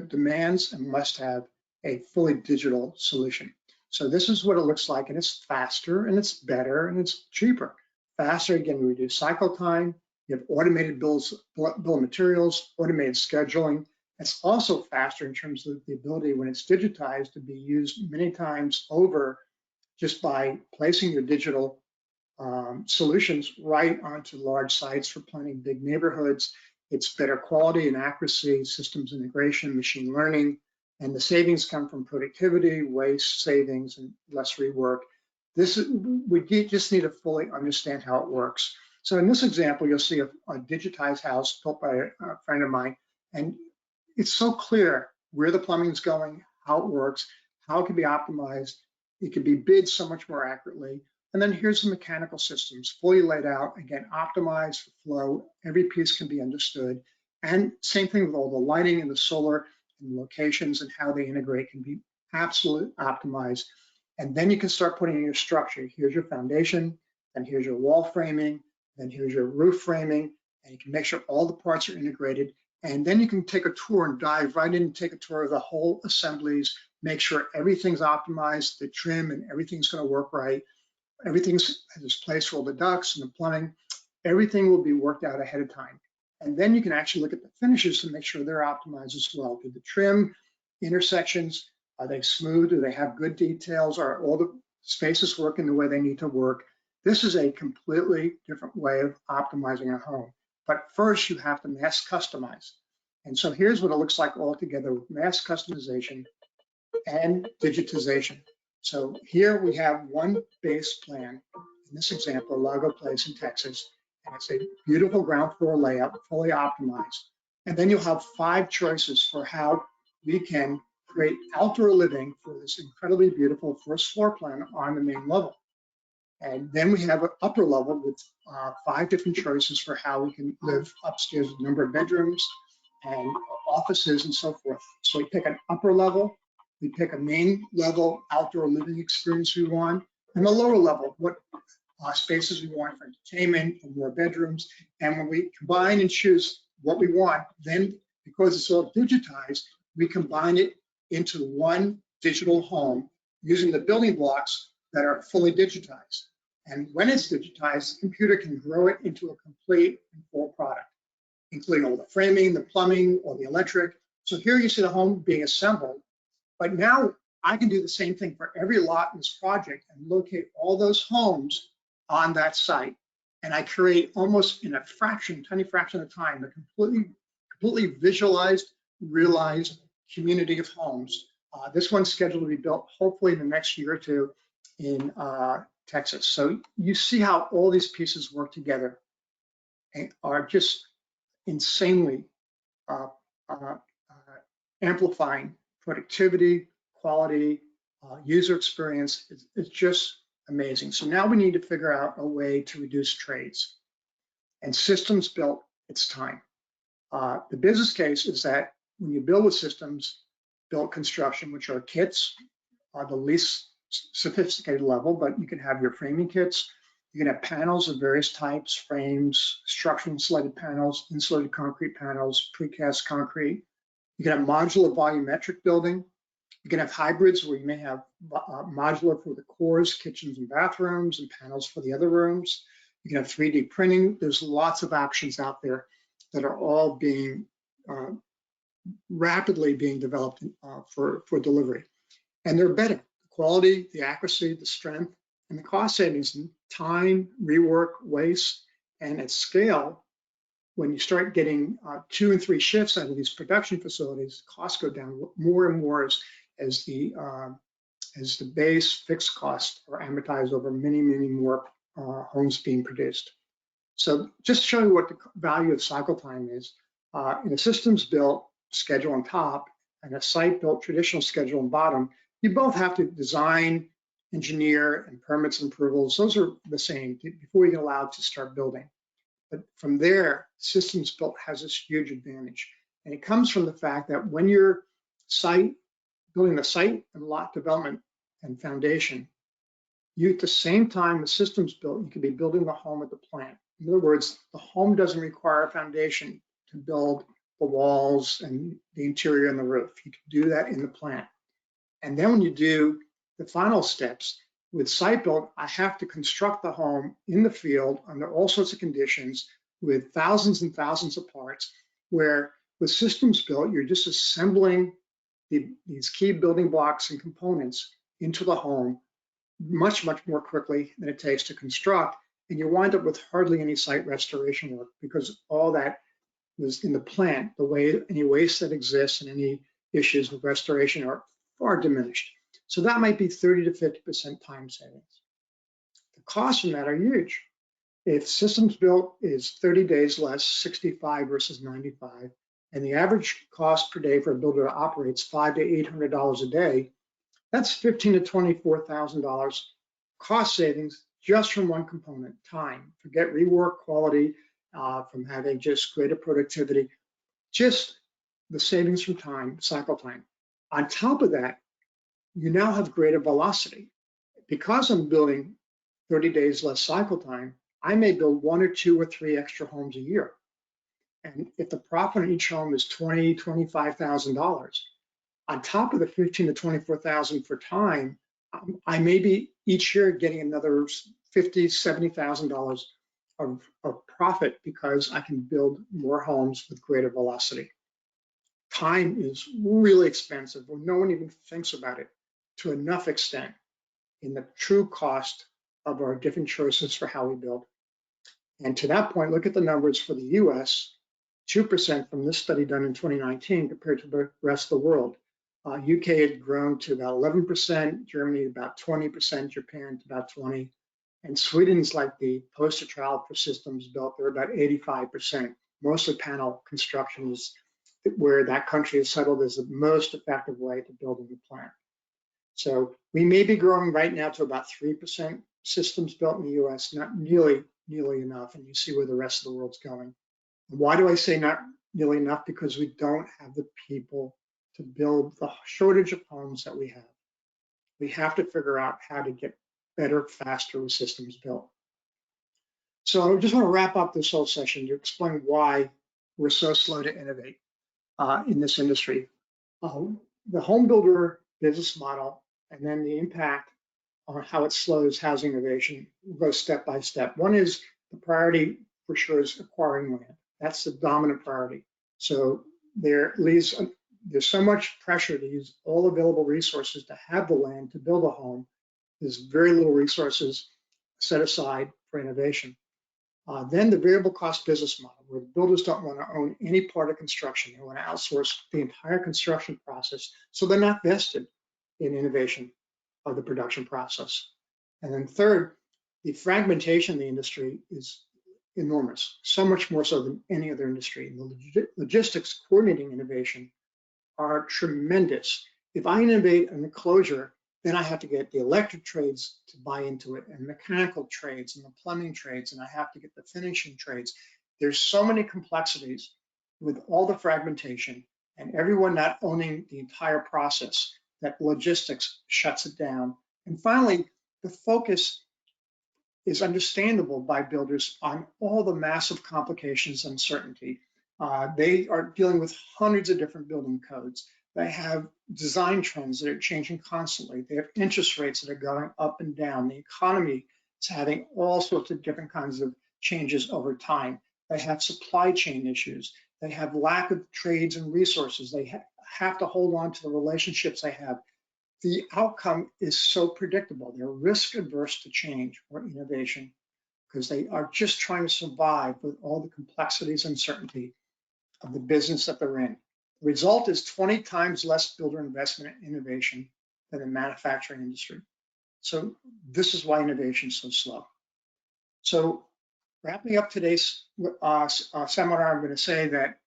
demands and must have a fully digital solution. So this is what it looks like, and it's faster, and it's better, and it's cheaper. Faster, again, we reduce cycle time. You have automated bill of materials, automated scheduling. It's also faster in terms of the ability, when it's digitized, to be used many times over just by placing your digital solutions right onto large sites for planning big neighborhoods. It's better quality and accuracy, systems integration, machine learning, and the savings come from productivity, waste savings, and less rework. We just need to fully understand how it works. So in this example, you'll see a digitized house built by a friend of mine, and it's so clear where the plumbing is going, how it works, how it can be optimized. It can be bid so much more accurately. And then here's the mechanical systems, fully laid out, again, optimized for flow. Every piece can be understood. And same thing with all the lighting and the solar and locations and how they integrate can be absolutely optimized. And then you can start putting in your structure. Here's your foundation, and here's your wall framing, and here's your roof framing, and you can make sure all the parts are integrated. And then you can take a tour and dive right in and take a tour of the whole assemblies, make sure everything's optimized, the trim and everything's gonna work right. Everything's has its place for all the ducts and the plumbing. Everything will be worked out ahead of time. And then you can actually look at the finishes to make sure they're optimized as well. Do the trim, intersections, are they smooth? Do they have good details? Are all the spaces working the way they need to work? This is a completely different way of optimizing a home. But first you have to mass customize. And so here's what it looks like all together with mass customization and digitization. So here we have one base plan. In this example, Lago Place in Texas, and it's a beautiful ground floor layout, fully optimized. And then you'll have 5 choices for how we can create outdoor living for this incredibly beautiful first floor plan on the main level. And then we have an upper level with 5 different choices for how we can live upstairs with a number of bedrooms and offices and so forth. So we pick an upper level, we pick a main level outdoor living experience we want, and the lower level, what spaces we want for entertainment, for more bedrooms. And when we combine and choose what we want, then because it's all digitized, we combine it into one digital home using the building blocks that are fully digitized. And when it's digitized, the computer can grow it into a complete and full product, including all the framing, the plumbing, or the electric. So here you see the home being assembled. But now I can do the same thing for every lot in this project and locate all those homes on that site. And I create almost in a fraction, tiny fraction of the time, a completely visualized, realized community of homes. This one's scheduled to be built hopefully in the next year or two in Texas. So you see how all these pieces work together and are just insanely amplifying productivity, quality, user experience. It's just amazing. So now we need to figure out a way to reduce trades. And systems built, it's time. The business case is that when you build with systems built construction, which are kits, are the least sophisticated level, but you can have your framing kits. You can have panels of various types, frames, structural insulated panels, insulated concrete panels, precast concrete. You can have modular volumetric building. You can have hybrids where you may have modular for the cores, kitchens and bathrooms, and panels for the other rooms. You can have 3D printing. There's lots of options out there that are all being rapidly being developed for delivery. And they're better. The quality, the accuracy, the strength, and the cost savings in time, rework, waste, and at scale. When you start getting 2 and 3 shifts out of these production facilities, costs go down more and more as the base fixed costs are amortized over many, many more homes being produced. So just to show you what the value of cycle time is, in a systems built schedule on top and a site built traditional schedule on bottom, you both have to design, engineer, and permits and approvals. Those are the same before you get allowed to start building. But from there, systems built has this huge advantage. And it comes from the fact that when you're building the site and lot development and foundation, you at the same time with systems built, you could be building the home at the plant. In other words, the home doesn't require a foundation to build the walls and the interior and the roof. You can do that in the plant. And then when you do the final steps, with site built, I have to construct the home in the field under all sorts of conditions with thousands and thousands of parts, where with systems built, you're just assembling these key building blocks and components into the home much, much more quickly than it takes to construct. And you wind up with hardly any site restoration work because all that was in the plant, any waste that exists and any issues with restoration are far diminished. So that might be 30 to 50% time savings. The costs from that are huge. If systems built is 30 days less, 65 versus 95, and the average cost per day for a builder to operate is $500 to $800 a day, that's $15,000 to $24,000 cost savings just from one component, time. Forget rework quality, from having just greater productivity, just the savings from time, cycle time. On top of that, you now have greater velocity. Because I'm building 30 days less cycle time, I may build 1 or 2 or 3 extra homes a year. And if the profit on each home is $20,000, $25,000, on top of the $15,000 to $24,000 for time, I may be each year getting another $50,000, $70,000 of profit because I can build more homes with greater velocity. Time is really expensive when no one even thinks about it to enough extent in the true cost of our different choices for how we build. And to that point, look at the numbers for the US, 2% from this study done in 2019 compared to the rest of the world. UK had grown to about 11%, Germany about 20%, Japan to about 20%, and Sweden's like the poster child for systems built. They're about 85%. Mostly panel construction is where that country has settled as the most effective way to build a new plant. So we may be growing right now to about 3% systems built in the US, not nearly enough, and you see where the rest of the world's going. And why do I say not nearly enough? Because we don't have the people to build the shortage of homes that we have. We have to figure out how to get better, faster with systems built. So I just want to wrap up this whole session to explain why we're so slow to innovate in this industry. The home builder business model and then the impact on how it slows housing innovation goes step by step. One is the priority for sure is acquiring land. That's the dominant priority. So there's so much pressure to use all available resources to have the land to build a home. There's very little resources set aside for innovation. Then the variable cost business model, where the builders don't want to own any part of construction. They want to outsource the entire construction process, so they're not vested in innovation of the production process. And then third, the fragmentation in the industry is enormous, so much more so than any other industry. And the logistics coordinating innovation are tremendous. If I innovate an enclosure, then I have to get the electric trades to buy into it, and mechanical trades, and the plumbing trades, and I have to get the finishing trades. There's so many complexities with all the fragmentation, and everyone not owning the entire process, that logistics shuts it down. And finally, the focus is understandable by builders on all the massive complications and uncertainty. They are dealing with hundreds of different building codes. They have design trends that are changing constantly. They have interest rates that are going up and down. The economy is having all sorts of different kinds of changes over time. They have supply chain issues. They have lack of trades and resources. They have to hold on to the relationships they have. The outcome is so predictable. They're risk adverse to change or innovation because they are just trying to survive with all the complexities and uncertainty of the business that they're in. The result is 20 times less builder investment in innovation than the manufacturing industry. So this is why innovation is so slow. So wrapping up today's seminar, I'm going to say that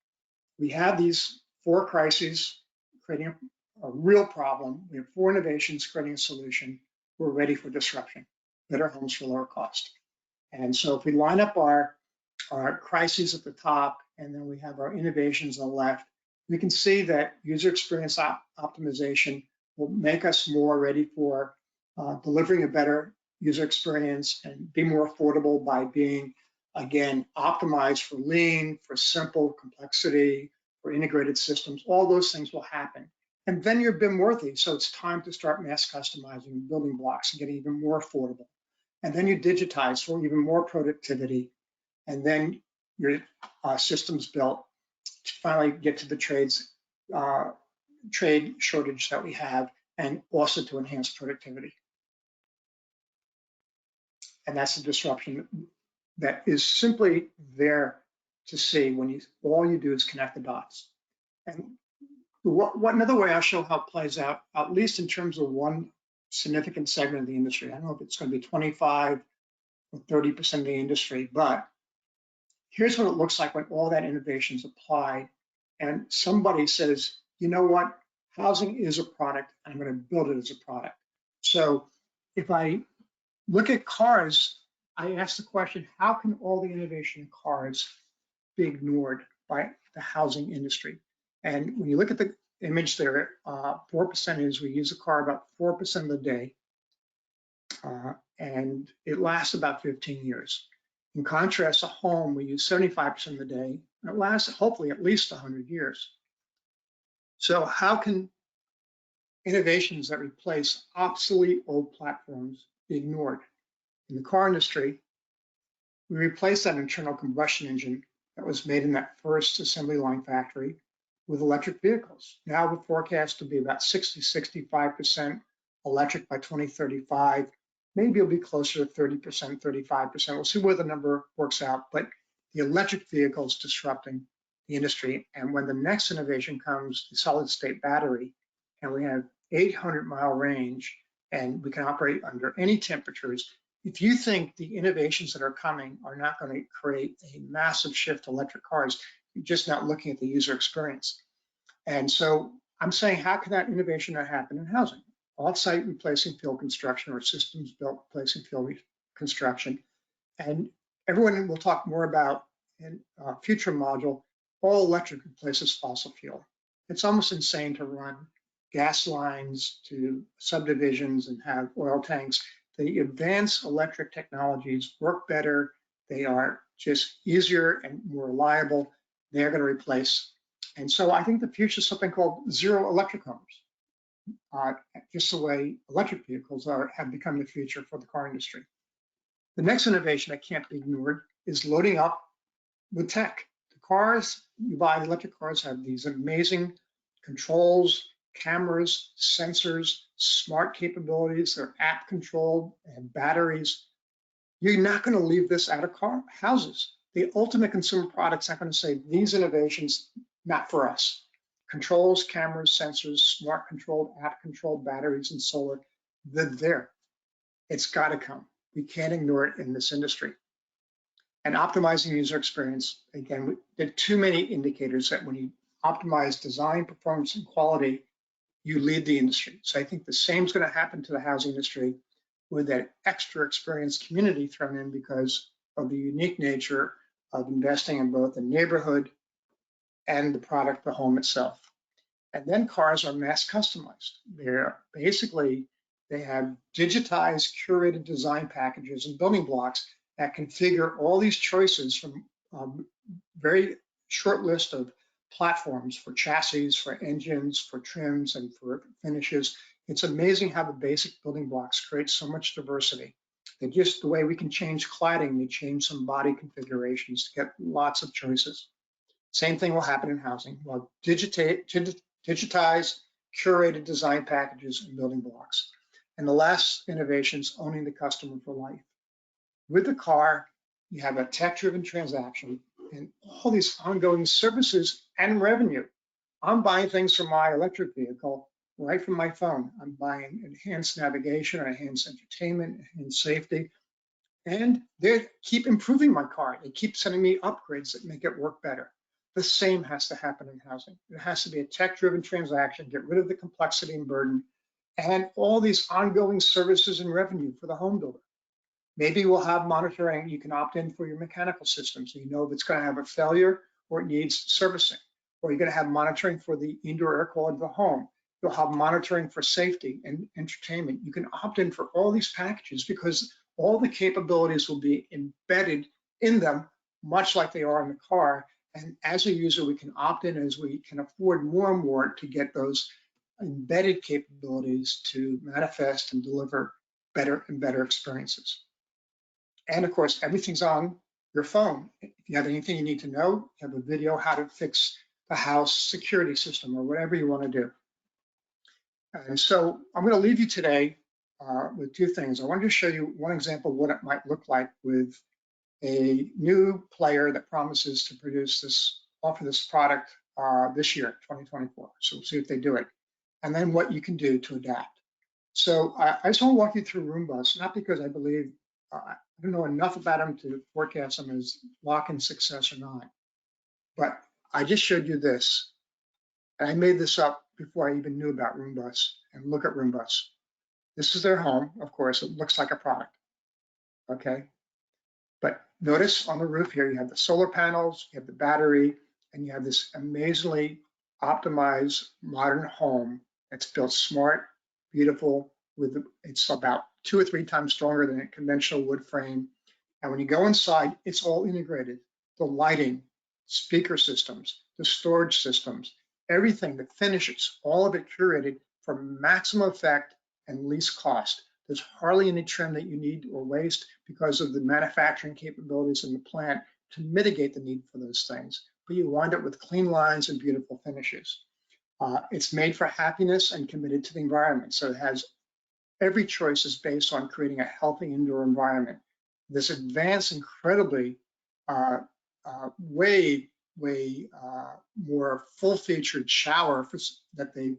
we have these 4 crises creating a real problem. We have 4 innovations creating a solution. We're ready for disruption, better homes for lower cost. And so if we line up our our crises at the top, and then we have our innovations on the left. We can see that user experience optimization will make us more ready for delivering a better user experience and be more affordable by being, again, optimized for lean, for simple complexity, for integrated systems. All those things will happen. And then you're BIM worthy, so it's time to start mass customizing building blocks and getting even more affordable. And then you digitize for even more productivity, and then your system's built to finally get to the trade shortage that we have, and also to enhance productivity. And that's the disruption that is simply there to see when all you do is connect the dots. And what another way I'll show how it plays out, at least in terms of one significant segment of the industry. I don't know if it's going to be 25 or 30% of the industry, but here's what it looks like when all that innovation is applied and somebody says, you know what, housing is a product, I'm going to build it as a product. So if I look at cars, I ask the question, how can all the innovation in cars be ignored by the housing industry? And when you look at the image there, 4% is we use a car about 4% of the day, and it lasts about 15 years. In contrast, a home, we use 75% of the day, and it lasts hopefully at least 100 years. So how can innovations that replace obsolete old platforms be ignored? In the car industry, we replaced that internal combustion engine that was made in that first assembly line factory with electric vehicles. Now we're forecast to be about 65% electric by 2035. Maybe it'll be closer to 30%, 35%. We'll see where the number works out, but the electric vehicle is disrupting the industry. And when the next innovation comes, the solid state battery, and we have 800-mile range, and we can operate under any temperatures. If you think the innovations that are coming are not going to create a massive shift to electric cars, you're just not looking at the user experience. And so I'm saying, how can that innovation not happen in housing? Off-site replacing field construction, or systems built replacing field construction. And everyone will talk more about in a future module, all electric replaces fossil fuel. It's almost insane to run gas lines to subdivisions and have oil tanks. The advanced electric technologies work better. They are just easier and more reliable. They're going to replace. And so I think the future is something called zero electric homes, just the way electric vehicles have become the future for the car industry. The next innovation that can't be ignored is loading up with tech. The cars you buy, the electric cars, have these amazing controls, cameras, sensors, smart capabilities. They're app controlled and batteries. You're not going to leave this out of houses. The ultimate consumer product's not going to say these innovations, not for us. Controls, cameras, sensors, smart controlled, app controlled batteries, and solar, they're there. It's got to come. We can't ignore it in this industry. And optimizing user experience, again, there are too many indicators that when you optimize design, performance, and quality, you lead the industry. So I think the same is going to happen to the housing industry with that extra experienced community thrown in because of the unique nature of investing in both the neighborhood and the product, the home itself. And then cars are mass customized. They're basically, they have digitized, curated design packages and building blocks that configure all these choices from a very short list of platforms for chassis, for engines, for trims, and for finishes. It's amazing how the basic building blocks create so much diversity. That just the way we can change cladding, we change some body configurations to get lots of choices. Same thing will happen in housing. We'll digitize, curated design packages and building blocks. And the last innovation is owning the customer for life. With the car, you have a tech-driven transaction and all these ongoing services and revenue. I'm buying things from my electric vehicle right from my phone. I'm buying enhanced navigation, enhanced entertainment, enhanced safety, and they keep improving my car. They keep sending me upgrades that make it work better. The same has to happen in housing. It has to be a tech-driven transaction, get rid of the complexity and burden, and all these ongoing services and revenue for the home builder. Maybe we'll have monitoring. You can opt in for your mechanical system, so you know if it's going to have a failure or it needs servicing. Or you're going to have monitoring for the indoor air quality of the home. You'll have monitoring for safety and entertainment. You can opt in for all these packages because all the capabilities will be embedded in them, much like they are in the car. And as a user, we can opt in as we can afford more and more to get those embedded capabilities to manifest and deliver better and better experiences. And of course, everything's on your phone. If you have anything you need to know, you have a video how to fix the house security system or whatever you want to do. And so I'm going to leave you today with two things. I wanted to show you one example of what it might look like with a new player that promises to offer this product this year, 2024. So we'll see if they do it. And then what you can do to adapt. So I just want to walk you through Roombus, not because I believe, I don't know enough about them to forecast them as lock-in success or not, but I just showed you this. And I made this up before I even knew about Roombus. And look at Roombus. This is their home, of course. It looks like a product, okay? But notice on the roof here, you have the solar panels, you have the battery, and you have this amazingly optimized modern home that's built smart, beautiful, it's about 2 or 3 times stronger than a conventional wood frame. And when you go inside, it's all integrated. The lighting, speaker systems, the storage systems, everything, the finishes, all of it curated for maximum effect and least cost. There's hardly any trim that you need or waste because of the manufacturing capabilities in the plant to mitigate the need for those things. But you wind up with clean lines and beautiful finishes. It's made for happiness and committed to the environment. So it has every choice is based on creating a healthy indoor environment. This advanced, incredibly, way more full-featured shower that they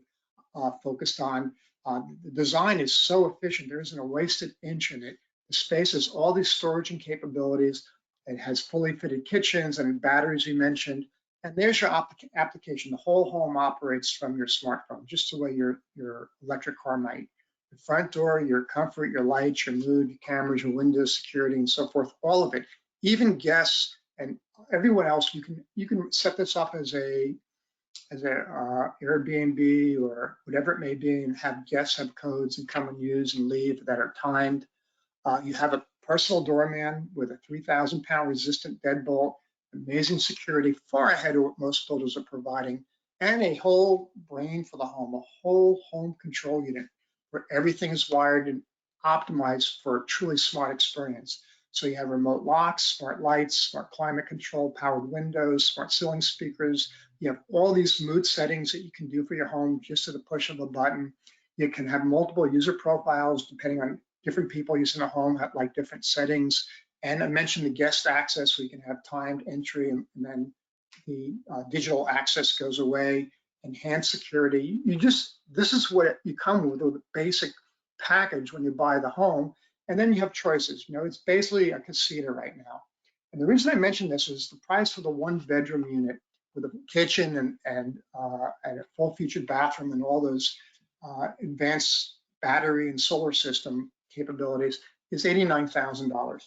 focused on. The design is so efficient, there isn't a wasted inch in it. The space has all these storage and capabilities. It has fully fitted kitchens and batteries you mentioned. And there's your application. The whole home operates from your smartphone, just the way your electric car might. The front door, your comfort, your lights, your mood, your cameras, your windows, security, and so forth, all of it. Even guests and everyone else, you can set this up as a Airbnb or whatever it may be, and have guests have codes and come and use and leave that are timed. You have a personal doorman with a 3,000-pound resistant deadbolt, amazing security, far ahead of what most builders are providing, and a whole brain for the home, a whole home control unit where everything is wired and optimized for a truly smart experience. So you have remote locks, smart lights, smart climate control, powered windows, smart ceiling speakers. You have all these mood settings that you can do for your home just at the push of a button. You can have multiple user profiles depending on different people using the home, have like different settings. And I mentioned the guest access, so you can have timed entry and then the digital access goes away, enhanced security. This is what you come with a basic package when you buy the home. And then you have choices. You know, it's basically a casita right now. And the reason I mention this is the price for the 1-bedroom unit with a kitchen and a full-featured bathroom and all those advanced battery and solar system capabilities is $89,000.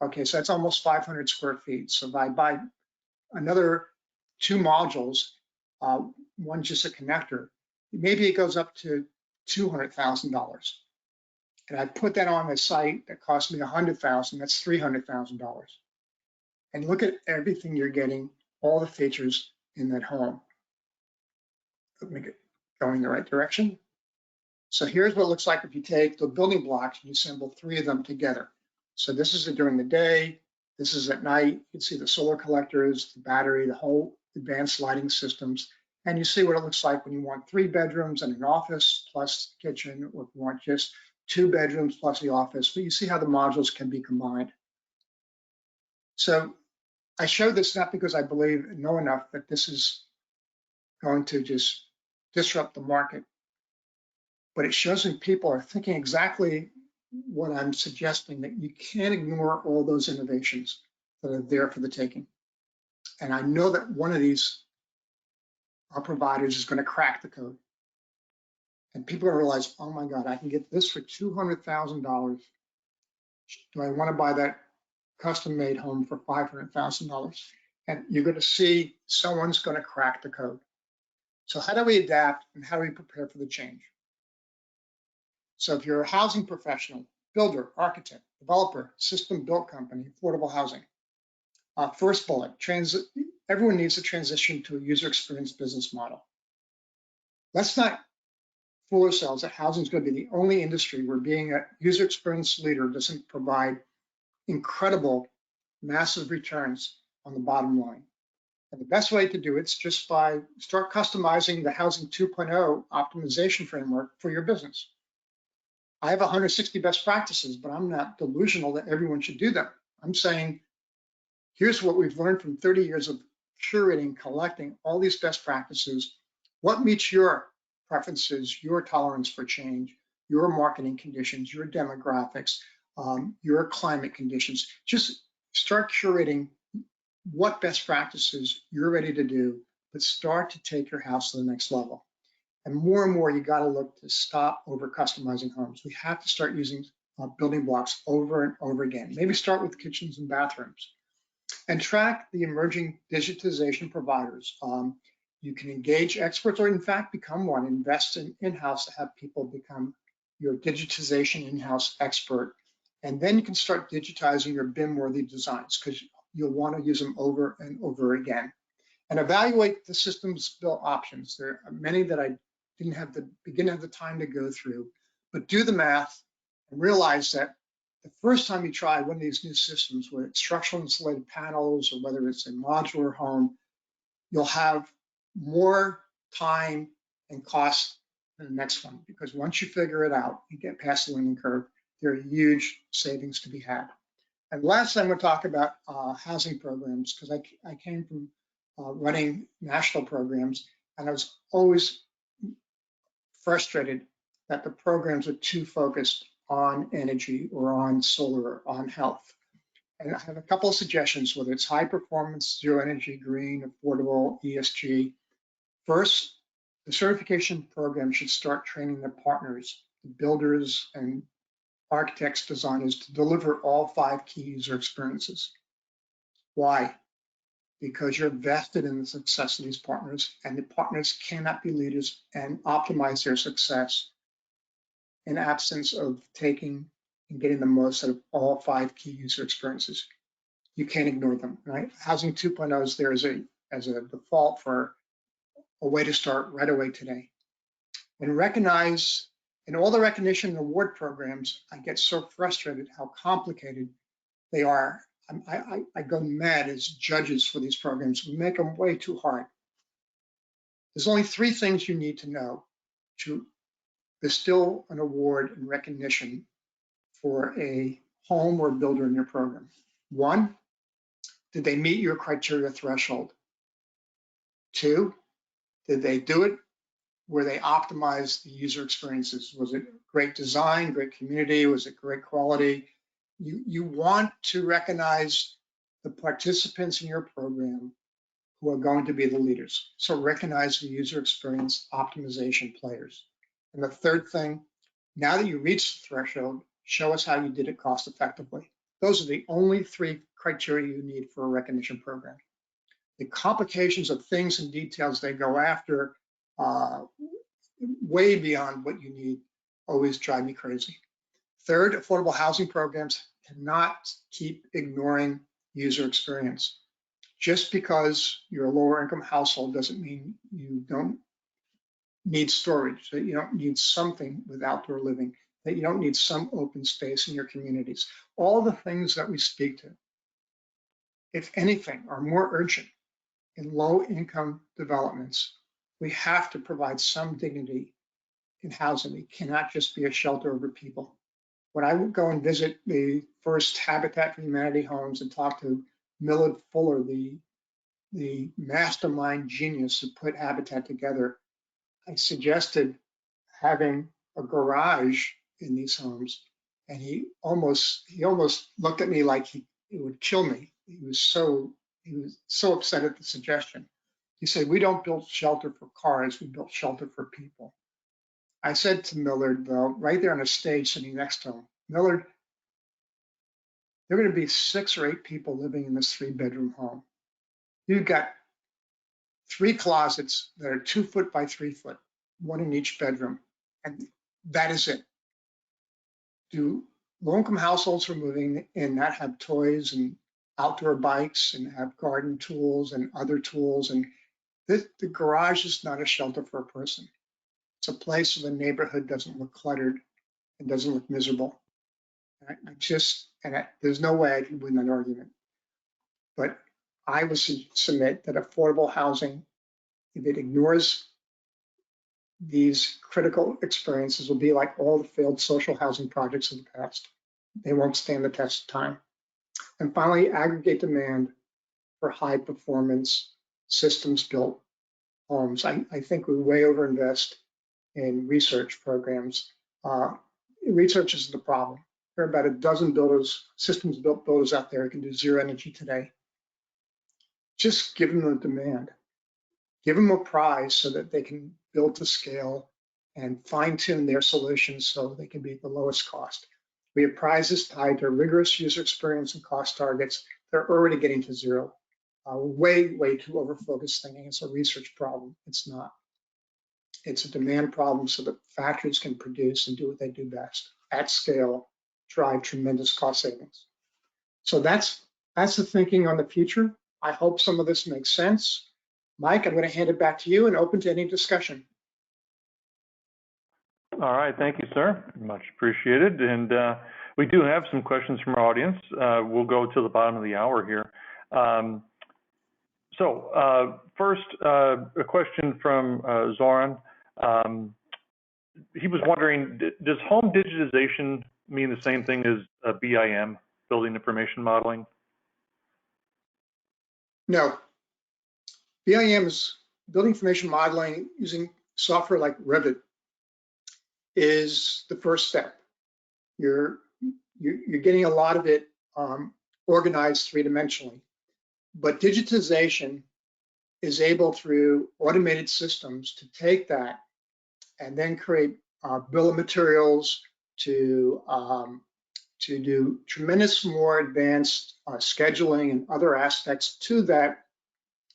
Okay, so that's almost 500 square feet. So if I buy another 2 modules, one just a connector, maybe it goes up to $200,000. And I put that on a site that cost me $100,000, that's $300,000. And look at everything you're getting, all the features in that home. Let me get going the right direction. So here's what it looks like if you take the building blocks and you assemble 3 of them together. So this is during the day, this is at night. You can see the solar collectors, the battery, the whole advanced lighting systems. And you see what it looks like when you want 3 bedrooms and an office plus the kitchen, or if you want just 2 bedrooms plus the office. But you see how the modules can be combined. So I show this not because I believe and know enough that this is going to just disrupt the market, but it shows that people are thinking exactly what I'm suggesting, that you can't ignore all those innovations that are there for the taking. And I know that one of these providers is going to crack the code. And people are going to realize, oh my God, I can get this for $200,000 Do I want to buy that custom-made home for $500,000? And you're going to see someone's going to crack the code. So how do we adapt and how do we prepare for the change? So if you're a housing professional, builder, architect, developer, system built company, affordable housing, first bullet, everyone needs to transition to a user experience business model. Let's not fool ourselves that housing is going to be the only industry where being a user experience leader doesn't provide incredible, massive returns on the bottom line. And the best way to do it is just by start customizing the Housing 2.0 optimization framework for your business. I have 160 best practices, but I'm not delusional that everyone should do them. I'm saying, here's what we've learned from 30 years of curating, collecting all these best practices. What meets your preferences, your tolerance for change, your marketing conditions, your demographics, your climate conditions. Just start curating what best practices you're ready to do, but start to take your house to the next level. And more, you got to look to stop over customizing homes. We have to start using building blocks over and over again. Maybe start with kitchens and bathrooms. And track the emerging digitization providers. You can engage experts or in fact become one, invest in-house to have people become your digitization in-house expert. And then you can start digitizing your BIM-worthy designs because you'll want to use them over and over again. And evaluate the systems built options. There are many that I didn't have the time to go through, but do the math and realize that the first time you try one of these new systems, whether it's structural insulated panels or whether it's a modular home, you'll have more time and cost than the next one, because once you figure it out, you get past the learning curve, there are huge savings to be had. And last, I'm going to talk about housing programs, because I came from running national programs, and I was always frustrated that the programs are too focused on energy or on solar or on health. And I have a couple of suggestions, whether it's high performance, zero energy, green, affordable, ESG. First, the certification program should start training their partners, the builders and architects, designers, to deliver all 5 key user experiences. Why? Because you're vested in the success of these partners, and the partners cannot be leaders and optimize their success in absence of taking and getting the most out of all 5 key user experiences. You can't ignore them, right? Housing 2.0 is there as a default for a way to start right away today. And recognize, in all the recognition and award programs, I get so frustrated how complicated they are. I go mad as judges for these programs. We make them way too hard. There's only 3 things you need to know to bestow an award and recognition for a home or builder in your program. 1, did they meet your criteria threshold? 2, did they do it where they optimized the user experiences? Was it great design, great community? Was it great quality? You want to recognize the participants in your program who are going to be the leaders. So recognize the user experience optimization players. And the 3rd thing, now that you reach the threshold, show us how you did it cost effectively. Those are the only 3 criteria you need for a recognition program. The complications of things and details they go after way beyond what you need always drive me crazy. 3rd, affordable housing programs cannot keep ignoring user experience. Just because you're a lower income household doesn't mean you don't need storage, that you don't need something with outdoor living, that you don't need some open space in your communities. All the things that we speak to, if anything, are more urgent in low income developments. We have to provide some dignity in housing. It cannot just be a shelter over people. When I would go and visit the first Habitat for Humanity homes and talk to Millard Fuller, the mastermind genius who put Habitat together, I suggested having a garage in these homes, and he almost looked at me like it would kill me. He was so upset at the suggestion. He said, "We don't build shelter for cars, we build shelter for people." I said to Millard, though, right there on a stage sitting next to him, "Millard, there are going to be 6 or 8 people living in this 3-bedroom home. You've got 3 closets that are 2 foot by 3 foot, one in each bedroom, and that is it. Do low-income households who are moving in that have toys and outdoor bikes and have garden tools and other tools? And the garage is not a shelter for a person. It's a place where the neighborhood doesn't look cluttered and doesn't look miserable. There's no way I can win that argument. But I would submit that affordable housing, if it ignores these critical experiences, will be like all the failed social housing projects of the past. They won't stand the test of time. And finally, aggregate demand for high performance systems built homes. I think we way overinvest in research programs. Research isn't the problem. There are about a dozen builders, systems built builders out there who can do zero energy today. Just give them the demand. Give them a prize so that they can build to scale and fine tune their solutions so they can be at the lowest cost. We have prizes tied to rigorous user experience and cost targets. They're already getting to zero. Way too over-focused thinking it's a research problem. It's not. It's a demand problem so that factories can produce and do what they do best at scale, drive tremendous cost savings. So that's the thinking on the future. I hope some of this makes sense. Mike, I'm going to hand it back to you and open to any discussion. All right, thank you, sir. Much appreciated. And we do have some questions from our audience. We'll go to the bottom of the hour here. First, a question from Zoran. He was wondering, does home digitization mean the same thing as BIM, building information modeling? No. BIM is building information modeling using software like Revit is the first step. You're getting a lot of it organized 3-dimensionally, but digitization is able through automated systems to take that and then create bill of materials to do tremendous more advanced scheduling and other aspects to that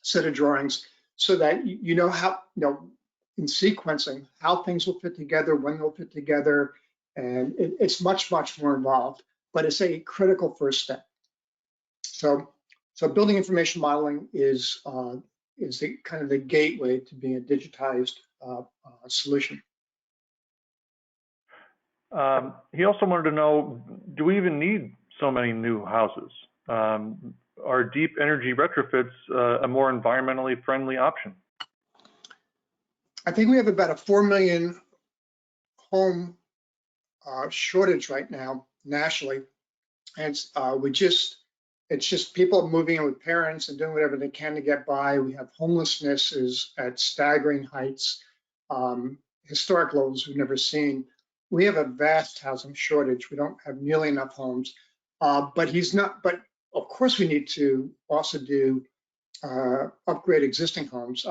set of drawings, so that you know how, in sequencing, how things will fit together, when they'll fit together, and it's much more involved, but it's a critical first step. So building information modeling is the kind of the gateway to being a digitized solution. He also wanted to know, do we even need so many new houses? Are deep energy retrofits a more environmentally friendly option? I think we have about a 4 million home shortage right now nationally, and it's just people moving in with parents and doing whatever they can to get by. We have homelessness is at staggering heights, historic levels we've never seen. We have a vast housing shortage. We don't have nearly enough homes, but of course we need to also do upgrade existing homes.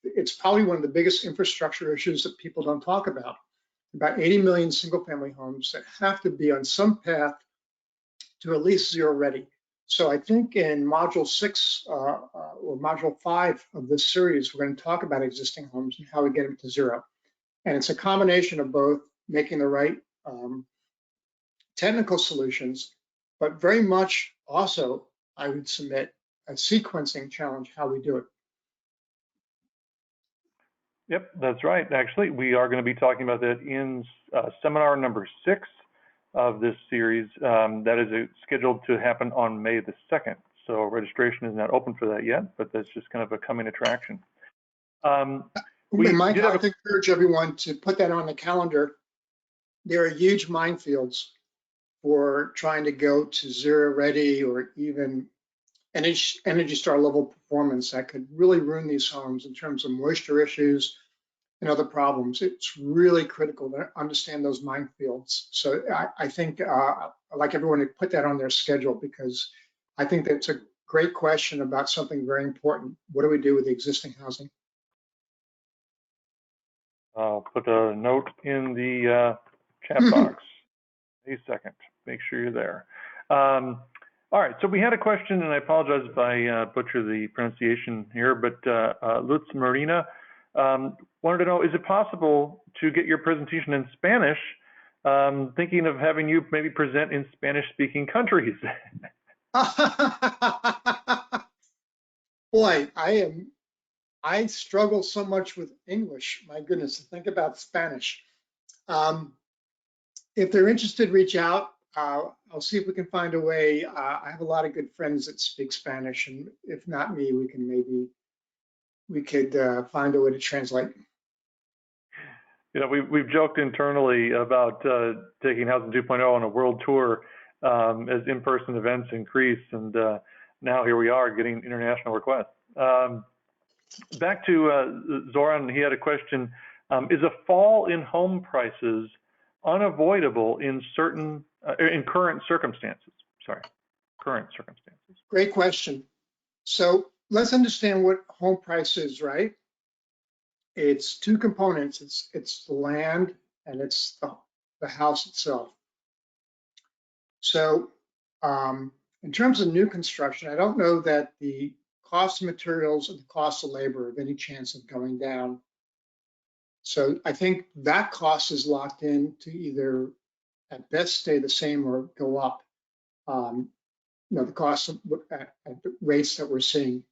It's probably one of the biggest infrastructure issues that people don't talk about. About 80 million single-family homes that have to be on some path to at least zero ready. So I think in module 6 or module 5 of this series, we're going to talk about existing homes and how we get them to zero. And it's a combination of both making the right technical solutions, but very much also, I would submit, a sequencing challenge how we do it. Yep, that's right. Actually, we are going to be talking about that in seminar number 6 of this series. That is scheduled to happen on May the 2nd. So registration is not open for that yet, but that's just kind of a coming attraction. Mike, I would encourage everyone to put that on the calendar. There are huge minefields for trying to go to zero ready or even Energy Star level performance that could really ruin these homes in terms of moisture issues and other problems. It's really critical to understand those minefields. So I think I'd like everyone to put that on their schedule, because I think that's a great question about something very important. What do we do with the existing housing? I'll put a note in the chat box. A second, make sure you're there. All right, so we had a question, and I apologize if I butcher the pronunciation here, but Lutz Marina wanted to know, is it possible to get your presentation in Spanish? Thinking of having you maybe present in Spanish-speaking countries. Boy, I struggle so much with English. My goodness, to think about Spanish. If they're interested, reach out. I'll see if we can find a way. I have a lot of good friends that speak Spanish, and if not me, we could find a way to translate. You know, we've joked internally about taking Housing 2.0 on a world tour as in-person events increase, and now here we are getting international requests. Back to Zoran, he had a question. Is a fall in home prices unavoidable in current circumstances? Sorry, current circumstances. Great question. So let's understand what home price is, right? It's two components. It's the land and it's the house itself. So in terms of new construction, I don't know that the cost of materials and the cost of labor have any chance of going down. So I think that cost is locked in to either at best stay the same or go up. You know, the cost at the rates that we're seeing.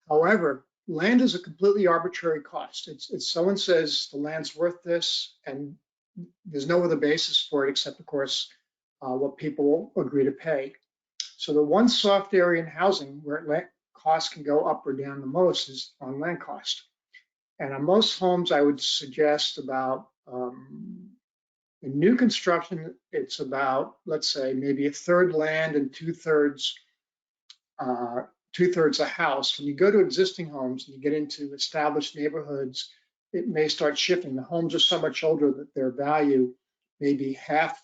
However, land is a completely arbitrary cost. It's someone says the land's worth this, and there's no other basis for it except, of course, what people agree to pay. So the one soft area in housing where costs can go up or down the most is on land cost. And on most homes, I would suggest about, in new construction, it's about, let's say, maybe a third land and two-thirds a house. When you go to existing homes and you get into established neighborhoods, it may start shifting. The homes are so much older that their value may be half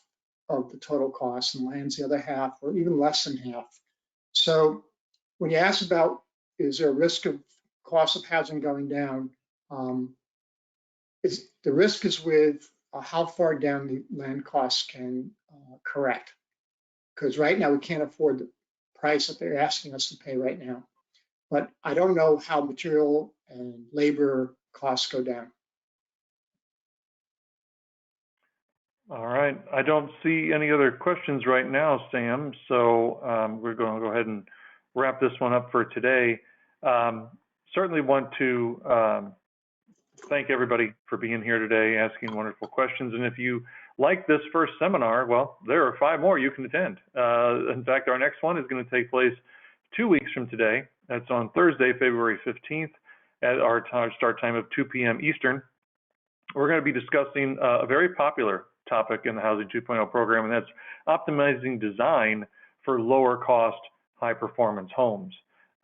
of the total cost and land's the other half, or even less than half. So when you ask about, is there a risk of cost of housing going down? The risk is with how far down the land costs can correct. Because right now we can't afford the price that they're asking us to pay right now. But I don't know how material and labor costs go down. All right, I don't see any other questions right now, Sam, so we're going to go ahead and wrap this one up for today. Certainly want to thank everybody for being here today, asking wonderful questions. And if you like this first seminar, well, there are 5 more you can attend. In fact, our next one is going to take place 2 weeks from today. That's on Thursday, February 15th at our start time of 2 p.m. Eastern. We're going to be discussing a very popular topic in the Housing 2.0 program, and that's optimizing design for lower cost, high performance homes.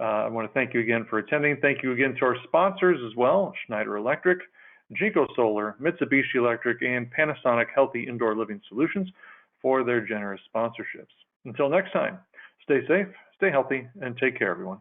I want to thank you again for attending. Thank you again to our sponsors as well, Schneider Electric, Jinko Solar, Mitsubishi Electric, and Panasonic Healthy Indoor Living Solutions for their generous sponsorships. Until next time, stay safe, stay healthy, and take care, everyone.